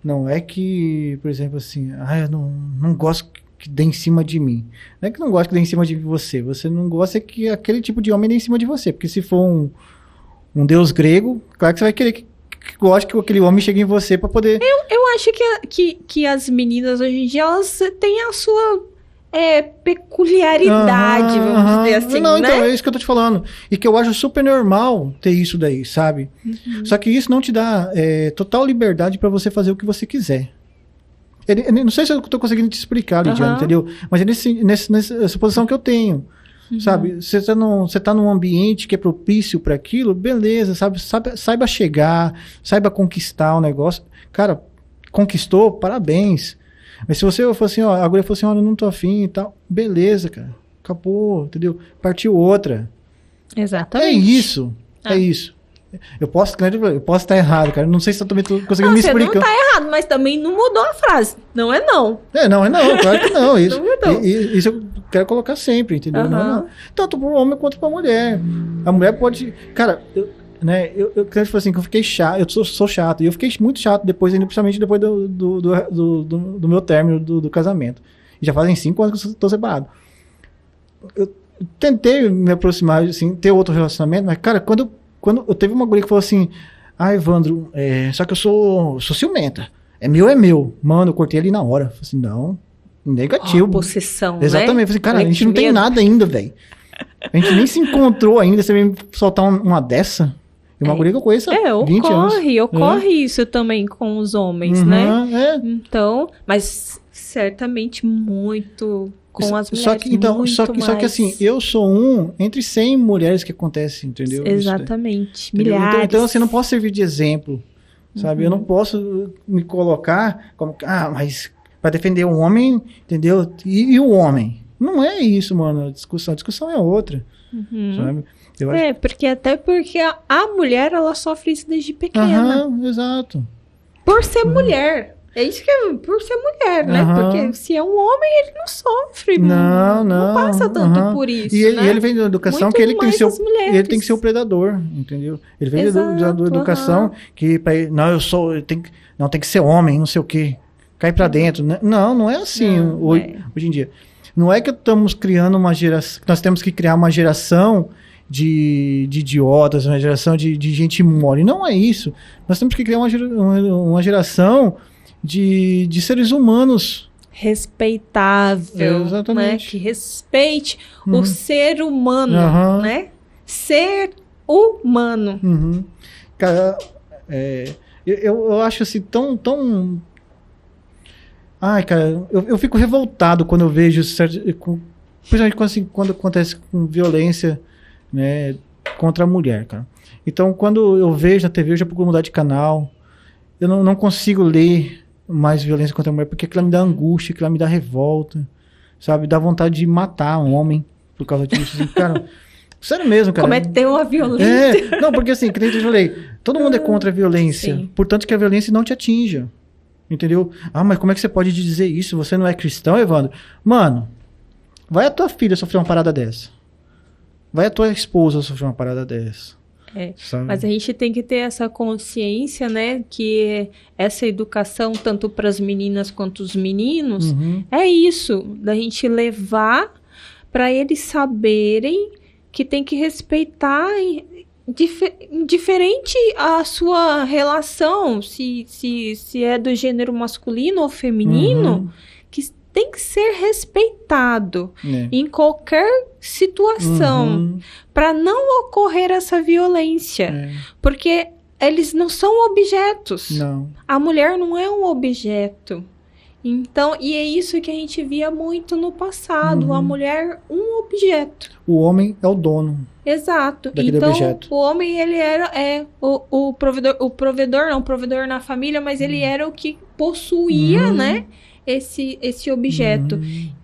não é que, por exemplo, assim, eu não gosto que dê em cima de mim. Não é que não gosto que dê em cima de você. Você não gosta que aquele tipo de homem dê em cima de você. Porque se for um deus grego, claro que você vai querer que goste que aquele homem chegue em você para poder... Eu acho que as meninas hoje em dia, elas têm a sua... peculiaridade, vamos dizer assim, não, né? Então, é isso que eu tô te falando. E que eu acho super normal ter isso daí, sabe? Só que isso não te dá total liberdade pra você fazer o que você quiser. Não sei se eu tô conseguindo te explicar, Lidiane, entendeu? Mas é nessa posição que eu tenho, sabe? Você tá num ambiente que é propício pra aquilo, beleza, sabe? Saiba chegar, saiba conquistar o negócio. Cara, conquistou, parabéns. Mas se você for assim, a agulha for assim, olha, eu não tô afim e tal, beleza, cara. Acabou, entendeu? Partiu outra. Exatamente. É isso. Eu posso estar errado, cara. Não sei se eu também tô conseguindo me explicar. Você não tá errado, mas também não mudou a frase. Não é não. Não, claro que não. Isso, não mudou. Isso eu quero colocar sempre, entendeu? Não. Tanto pro homem quanto pra mulher. A mulher pode... Cara, eu quero assim, que eu fiquei chato, eu sou chato, e eu fiquei muito chato depois, principalmente depois do meu término do casamento. E já fazem 5 anos que eu tô separado. Eu tentei me aproximar, assim, ter outro relacionamento, mas, cara, quando eu teve uma guria que falou assim, Evandro, só que eu sou ciumenta, é meu. Mano, eu cortei ali na hora. Eu falei assim, não, negativo. Possessão, exatamente. Né? Eu falei assim, cara, a gente não tem nada ainda, velho. A gente nem se encontrou ainda, você vem soltar uma dessa... E uma guria que eu conheço há 20 anos. Ocorre isso também com os homens, né? Então, mas certamente muito com as mulheres. Só que assim, eu sou entre 100 mulheres que acontece, entendeu? Exatamente, milhares. Então, assim, eu não posso servir de exemplo, sabe? Eu não posso me colocar como, mas para defender o homem, entendeu? E o homem? Não é isso, mano, a discussão é outra, sabe? Porque a mulher, ela sofre isso desde pequena. Exato. Por ser mulher. É isso que é, por ser mulher, né? Porque se é um homem, ele não sofre. Não passa tanto por isso, né? E ele vem da educação muito que ele tem que ser o predador, entendeu? Ele vem da educação que pra ele, não, tem que ser homem, não sei o quê. Cai pra dentro. Não é assim hoje em dia. Não é que estamos criando uma geração, nós temos que criar uma geração de idiotas, uma geração de gente mole. Não é isso. Nós temos que criar uma geração de seres humanos. Respeitável. Exatamente. Né? Que respeite o ser humano, né? Ser humano. Cara, eu acho assim tão... Ai, cara, eu fico revoltado quando eu vejo principalmente quando acontece com violência, né, contra a mulher, cara. Então, quando eu vejo na TV, eu já procuro mudar de canal. Eu não consigo ler mais violência contra a mulher, porque aquilo me dá angústia, aquilo me dá revolta, sabe? Dá vontade de matar um homem por causa disso. Assim, cara, sério mesmo, cara. Cometeu a violência. Não, porque assim, que nem eu falei, todo mundo é contra a violência, portanto que a violência não te atinja. Entendeu? Mas como é que você pode dizer isso? Você não é cristão, Evandro? Mano, Vai a tua filha sofrer uma parada dessa. Vai a tua esposa sofrer uma parada dessa. Mas a gente tem que ter essa consciência, né, que essa educação, tanto para as meninas quanto os meninos, é isso, da gente levar para eles saberem que tem que respeitar diferente a sua relação, se é do gênero masculino ou feminino, que tem que ser respeitado em qualquer situação, para não ocorrer essa violência, porque eles não são objetos. Não. A mulher não é um objeto. Então, e é isso que a gente via muito no passado, a mulher um objeto. O homem é o dono. Exato. Daquele então, objeto. o homem, ele era o provedor na família, mas ele era o que possuía, né, esse objeto.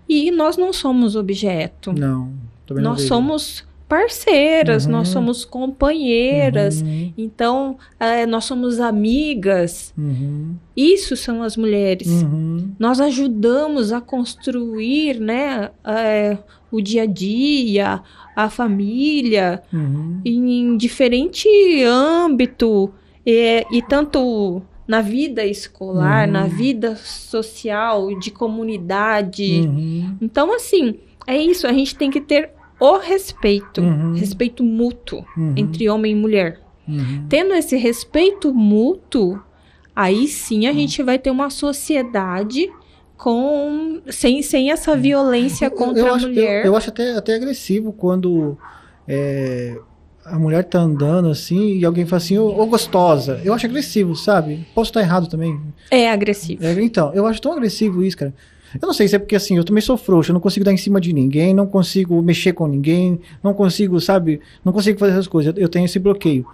E nós não somos objeto. Não. Nós somos parceiras, nós somos companheiras, então nós somos amigas. Isso são as mulheres. Nós ajudamos a construir, né, o dia a dia, a família, em diferente âmbito, e tanto na vida escolar, na vida social, de comunidade. Então, assim, é isso, a gente tem que ter o respeito, respeito mútuo entre homem e mulher. Tendo esse respeito mútuo, aí sim a gente vai ter uma sociedade sem essa violência contra a mulher. Eu acho até agressivo quando a mulher tá andando assim e alguém fala assim, ô gostosa. Eu acho agressivo, sabe? Posso estar errado também. É agressivo. Então, eu acho tão agressivo isso, cara. Eu não sei se é porque assim, eu também sou frouxo, eu não consigo dar em cima de ninguém, não consigo mexer com ninguém, não consigo, sabe? Não consigo fazer essas coisas. Eu tenho esse bloqueio.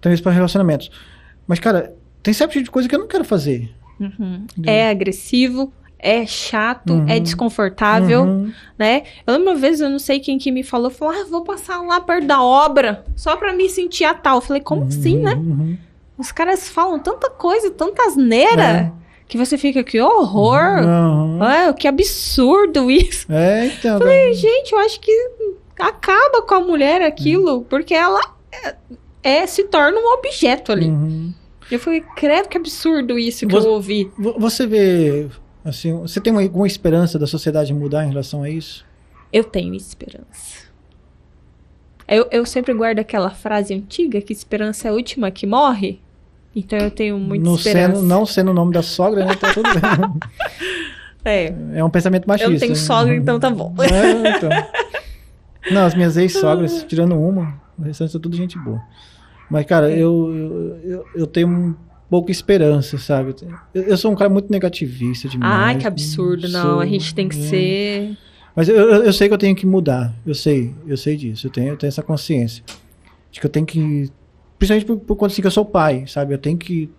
Talvez para relacionamentos. Mas, cara, tem certo tipo de coisa que eu não quero fazer. É agressivo, é chato, é desconfortável, né? Eu lembro uma vez, eu não sei quem que me falou, vou passar lá perto da obra, só pra me sentir a tal. Eu falei, como assim, né? Os caras falam tanta coisa, tanta asneira, que você fica, que horror, que absurdo isso. Então. Falei, gente, eu acho que acaba com a mulher aquilo, porque ela se torna um objeto ali. Eu falei, credo, que absurdo isso que eu ouvi. Você vê, assim, você tem alguma esperança da sociedade mudar em relação a isso? Eu tenho esperança. Eu sempre guardo aquela frase antiga, que esperança é a última que morre. Então eu tenho muita esperança. Não sendo o nome da sogra, né? Tá tudo bem. É um pensamento machista. Eu não tenho sogra, então tá bom. Então. Não, as minhas ex-sogras, tirando uma, o restante é tudo gente boa. Mas, cara, eu tenho pouca esperança, sabe? Eu sou um cara muito negativista demais. Ai, que absurdo. Não, a gente tem que ser... Mas eu sei que eu tenho que mudar. Eu sei disso. Eu tenho essa consciência. De que eu tenho que... Principalmente por conta assim que eu sou pai, sabe? Eu tenho que,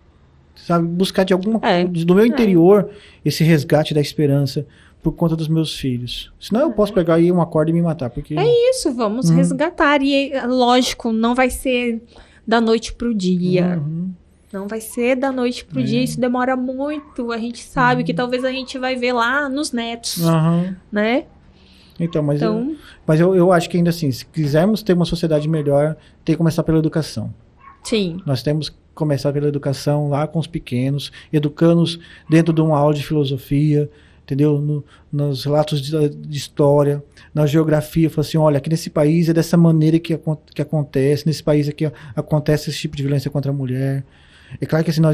sabe, buscar de alguma do meu interior esse resgate da esperança por conta dos meus filhos. Senão eu posso pegar aí uma corda e me matar. Porque... É isso, vamos resgatar. E, lógico, não vai ser da noite pro dia. Não vai ser da noite pro dia. Isso demora muito. A gente sabe que talvez a gente vai ver lá nos netos, né? Então, mas eu acho que ainda assim, se quisermos ter uma sociedade melhor, tem que começar pela educação. Sim. Nós temos que começar pela educação lá com os pequenos, educando-os dentro de uma aula de filosofia, entendeu? Nos relatos de história, na geografia, falar assim, olha, aqui nesse país é dessa maneira que acontece, nesse país aqui acontece esse tipo de violência contra a mulher. É claro que assim, a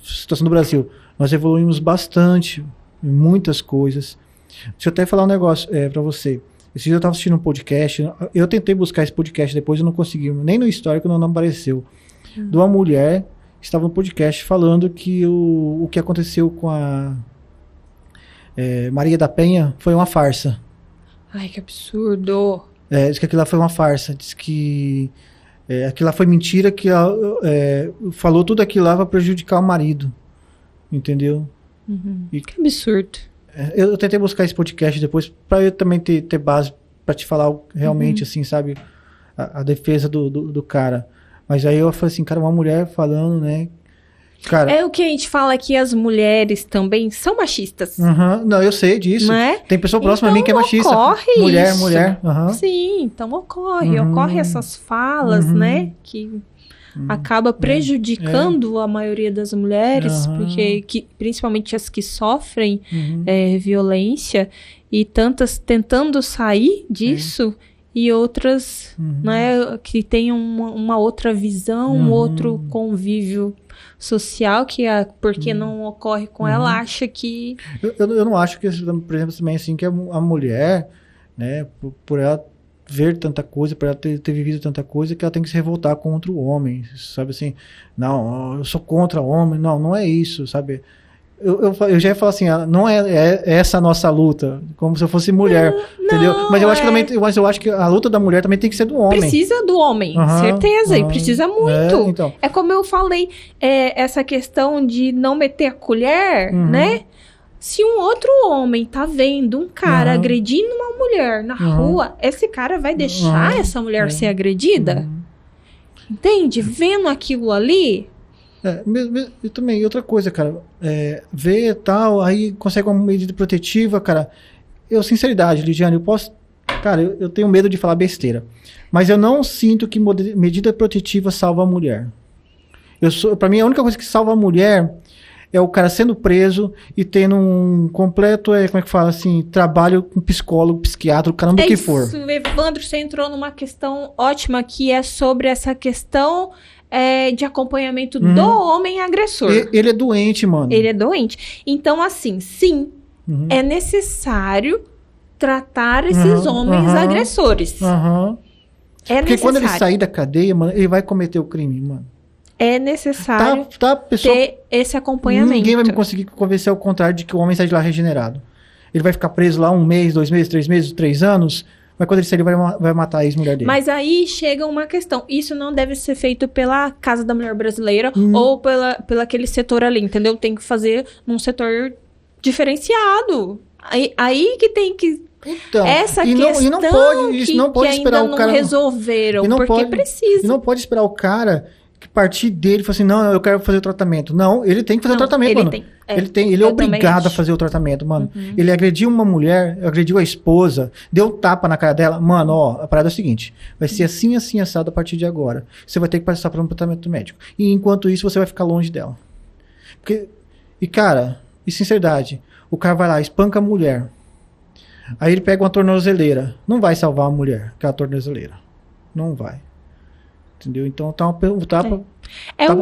situação do Brasil, nós evoluímos bastante em muitas coisas. Deixa eu até falar um negócio pra você. Esse dia eu estava assistindo um podcast, eu tentei buscar esse podcast depois, eu não consegui, nem no histórico não apareceu. De uma mulher que estava no podcast falando que o que aconteceu com a Maria da Penha foi uma farsa. Ai, que absurdo. Diz que aquilo lá foi uma farsa, diz que aquilo lá foi mentira, que ela falou tudo aquilo lá para prejudicar o marido, entendeu? Que absurdo. Eu tentei buscar esse podcast depois para eu também ter base para te falar realmente, assim, sabe, a defesa do cara. Mas aí eu falei assim, cara, uma mulher falando, né, Cara, É o que a gente fala que as mulheres também são machistas. não, eu sei disso. Não é? Tem pessoa próxima a mim que é machista. Ocorre Mulher, isso. mulher. Sim, então ocorre essas falas, né? Que acaba prejudicando a maioria das mulheres, porque principalmente as que sofrem violência, e tantas tentando sair disso, e outras né, que têm uma outra visão, um outro convívio social, que porque não ocorre com ela, acha que... Eu não acho que, por exemplo, também assim, que a mulher, né, por ela ver tanta coisa, por ela ter vivido tanta coisa, que ela tem que se revoltar contra o homem, sabe assim? Não, eu sou contra o homem. Não é isso, sabe? Eu já ia falar assim, não é essa a nossa luta, como se eu fosse mulher, entendeu? Mas eu acho que também, eu acho que a luta da mulher também tem que ser do homem. Precisa do homem, certeza, e precisa muito. Então. É como eu falei, essa questão de não meter a colher, né? Se um outro homem tá vendo um cara agredindo uma mulher na rua, esse cara vai deixar essa mulher ser agredida? Entende? Vendo aquilo ali... Eu também, outra coisa, cara, ver tal, aí consegue uma medida protetiva, cara. Sinceridade, Lidiane, eu tenho medo de falar besteira, mas eu não sinto que medida protetiva salva a mulher. Pra mim, a única coisa que salva a mulher é o cara sendo preso e tendo um completo, como é que fala assim, trabalho com psicólogo, psiquiatra, o caramba que for. Isso, Evandro, você entrou numa questão ótima, que é sobre essa questão... de acompanhamento do homem agressor. Ele é doente, mano. Ele é doente. Então, assim, sim, é necessário tratar esses homens agressores. Porque quando ele sair da cadeia, mano, ele vai cometer o crime, mano. É necessário pessoa, ter esse acompanhamento. Ninguém vai me conseguir convencer ao contrário de que o homem sai de lá regenerado. Ele vai ficar preso lá 1 mês, 2 meses, 3 meses, 3 anos... Mas quando ele sair, ele vai matar a ex-mulher dele. Mas aí chega uma questão. Isso não deve ser feito pela Casa da Mulher Brasileira ou pela aquele setor ali, entendeu? Tem que fazer num setor diferenciado. Aí que tem que... Então, essa questão não pode esperar ainda o cara... não resolveram, porque precisa. E não pode esperar o cara... que partir dele e falar assim, não, eu quero fazer o tratamento. Não, ele tem que fazer o tratamento, mano. Ele é obrigado a fazer o tratamento, mano. Ele agrediu uma mulher, agrediu a esposa, deu um tapa na cara dela. Mano, a parada é o seguinte, vai ser assim, assim, assado a partir de agora. Você vai ter que passar por um tratamento médico. E enquanto isso, você vai ficar longe dela. Cara, e sinceridade, o cara vai lá, espanca a mulher. Aí ele pega uma tornozeleira. Não vai salvar a mulher, aquela tornozeleira. Não vai. Entendeu? Então tá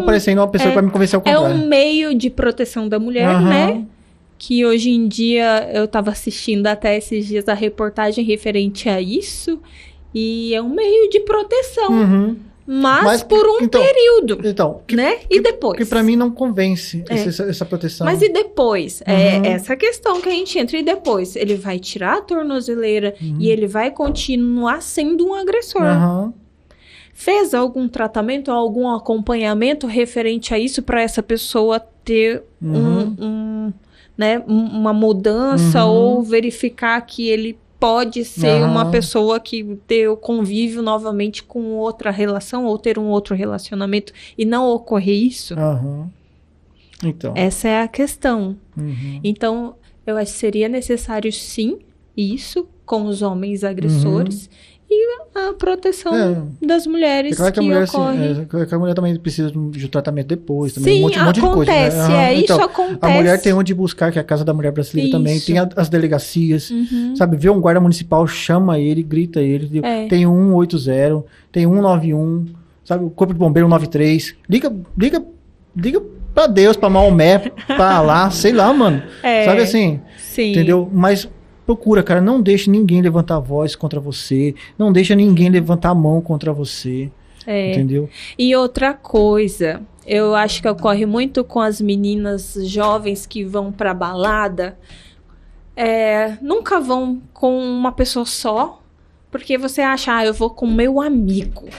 parecendo uma pessoa que vai me convencer ao contrário. É um meio de proteção da mulher, né? Que hoje em dia, eu tava assistindo até esses dias a reportagem referente a isso, e é um meio de proteção. Mas por um período, né? E depois? Que pra mim não convence essa proteção. Mas e depois? É essa questão que a gente entra. E depois? Ele vai tirar a tornozeleira e ele vai continuar sendo um agressor. Fez algum tratamento, algum acompanhamento referente a isso para essa pessoa ter né, uma mudança ou verificar que ele pode ser uma pessoa que ter o convívio novamente com outra relação ou ter um outro relacionamento e não ocorrer isso? Então. Essa é a questão. Então, eu acho que seria necessário sim isso com os homens agressores. E a proteção das mulheres claro que a mulher, ocorre. Que a mulher também precisa de tratamento depois. Também, Sim, um monte de coisa. Né? Isso acontece. A mulher tem onde buscar, que é a Casa da Mulher Brasileira também. Tem as delegacias. Sabe, vê um guarda municipal, chama ele, grita ele. Tem 180, tem 191, sabe, o Corpo de Bombeiro 193. Liga pra Deus, pra Maomé, pra Alá, sei lá, mano. Sabe assim? Sim. Entendeu? Mas... procura, cara, não deixe ninguém levantar a voz contra você, não deixa ninguém levantar a mão contra você, entendeu? E outra coisa, eu acho que ocorre muito com as meninas jovens que vão pra balada, nunca vão com uma pessoa só, porque você acha, eu vou com meu amigo.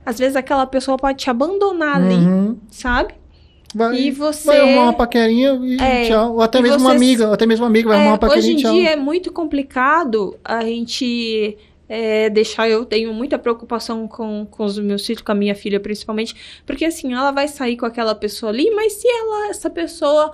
Às vezes aquela pessoa pode te abandonar ali, sabe? Vai arrumar uma paquerinha e tchau. Ou até mesmo uma amiga vai arrumar uma paquerinha e tchau. Hoje em dia é muito complicado a gente Eu tenho muita preocupação com os meus filhos, com a minha filha principalmente, porque assim, ela vai sair com aquela pessoa ali, mas se essa pessoa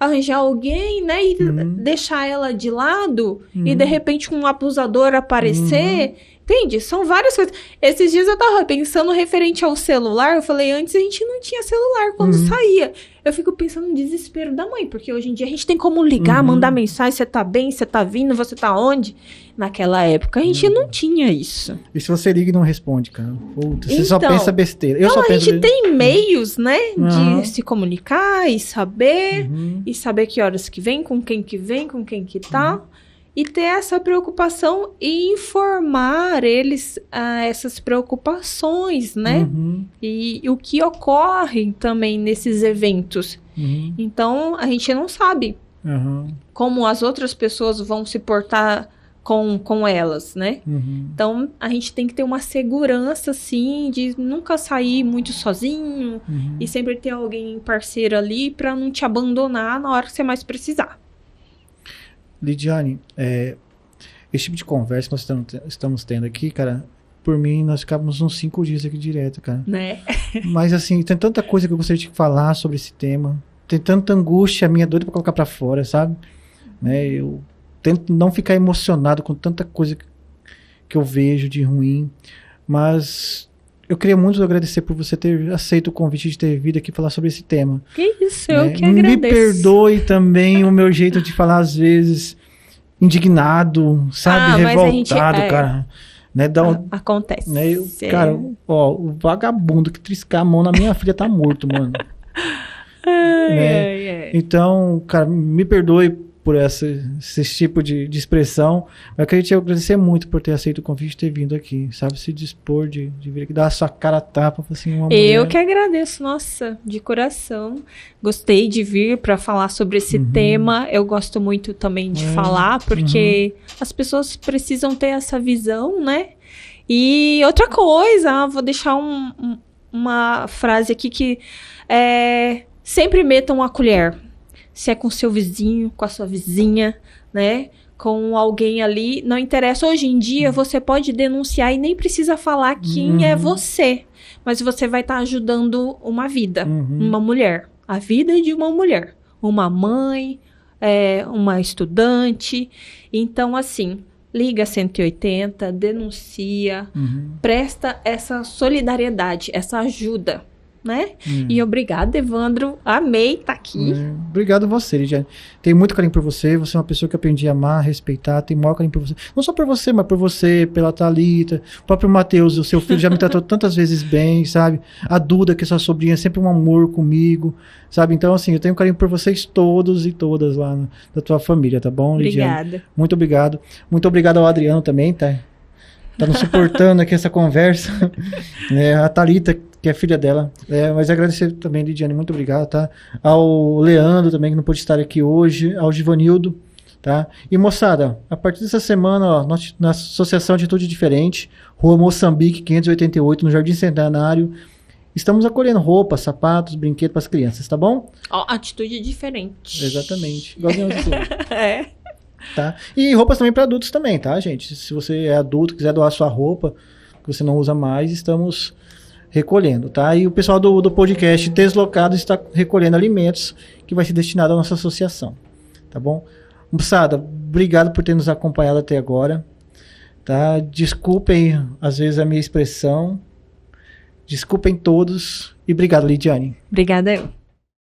arranjar alguém, né, e deixar ela de lado, e de repente um abusador aparecer, entende? São várias coisas. Esses dias eu tava pensando referente ao celular, eu falei, antes a gente não tinha celular quando saía. Eu fico pensando no desespero da mãe, porque hoje em dia a gente tem como ligar, mandar mensagem, você tá bem, você tá vindo, você tá onde? Naquela época a gente não tinha isso. E se você liga e não responde, cara? Puta, você só pensa besteira. Eu só a penso gente tem meios, né, de se comunicar e saber que horas que vem, com quem que tá. E ter essa preocupação e informar eles essas preocupações, né? E o que ocorre também nesses eventos. Então, a gente não sabe como as outras pessoas vão se portar com elas, né? Então, a gente tem que ter uma segurança, assim, de nunca sair muito sozinho e sempre ter alguém parceiro ali para não te abandonar na hora que você mais precisar. Lidiane, esse tipo de conversa que nós estamos tendo aqui, cara, por mim, nós ficávamos uns 5 dias aqui direto, cara. Né? Mas, assim, tem tanta coisa que eu gostaria de falar sobre esse tema. Tem tanta angústia minha, doida pra colocar pra fora, sabe? Né? Eu tento não ficar emocionado com tanta coisa que eu vejo de ruim. Mas eu queria muito agradecer por você ter aceito o convite de ter vindo aqui falar sobre esse tema. Que isso, eu que agradeço. Me perdoe também o meu jeito de falar, às vezes, indignado, sabe? Revoltado, cara. Né? Acontece. Né? Cara, o vagabundo que triscar a mão na minha filha tá morto, mano. Então, cara, me perdoe por esse tipo de expressão. Mas eu queria te agradecer muito por ter aceito o convite e ter vindo aqui, sabe? Se dispor de vir aqui, dar a sua cara a tapa, assim, uma mulher. Eu que agradeço, nossa, de coração. Gostei de vir para falar sobre esse tema. Eu gosto muito também de falar, porque as pessoas precisam ter essa visão, né? E outra coisa, vou deixar uma frase aqui que sempre metam a colher. Se é com seu vizinho, com a sua vizinha, né? Com alguém ali, não interessa. Hoje em dia, você pode denunciar e nem precisa falar quem é você. Mas você vai estar ajudando uma vida, uma mulher. A vida de uma mulher. Uma mãe, uma estudante. Então, assim, liga 180, denuncia, presta essa solidariedade, essa ajuda. Né? E obrigada, Evandro. Amei estar aqui. Obrigado a você, Lidiane. Tenho muito carinho por você. Você é uma pessoa que eu aprendi a amar, respeitar. Tenho maior carinho por você. Não só por você, mas por você, pela Thalita, o próprio Matheus, o seu filho já me tratou tantas vezes bem, sabe? A Duda, que é sua sobrinha, é sempre um amor comigo, sabe? Então, assim, eu tenho carinho por vocês todos e todas lá da tua família, tá bom, Lidiane? Obrigada. Muito obrigado. Muito obrigado ao Adriano também, tá nos suportando aqui essa conversa. A Thalita, que é filha dela. Mas agradecer também, Lidiane, muito obrigado, tá? Ao Leandro também, que não pôde estar aqui hoje, ao Givanildo, tá? E moçada, a partir dessa semana, ó, na Associação Atitude Diferente, Rua Moçambique, 588, no Jardim Centenário, estamos acolhendo roupas, sapatos, brinquedos para as crianças, tá bom? Ó, atitude diferente. Exatamente. Igualzinho assim. Tá? E roupas também para adultos também, tá, gente? Se você é adulto, quiser doar sua roupa, que você não usa mais, estamos recolhendo, tá? E o pessoal do podcast Deslocado está recolhendo alimentos que vai ser destinado à nossa associação, tá bom? Moçada, obrigado por ter nos acompanhado até agora, tá? Desculpem, às vezes, a minha expressão. Desculpem todos e obrigado, Lidiane. Obrigada eu.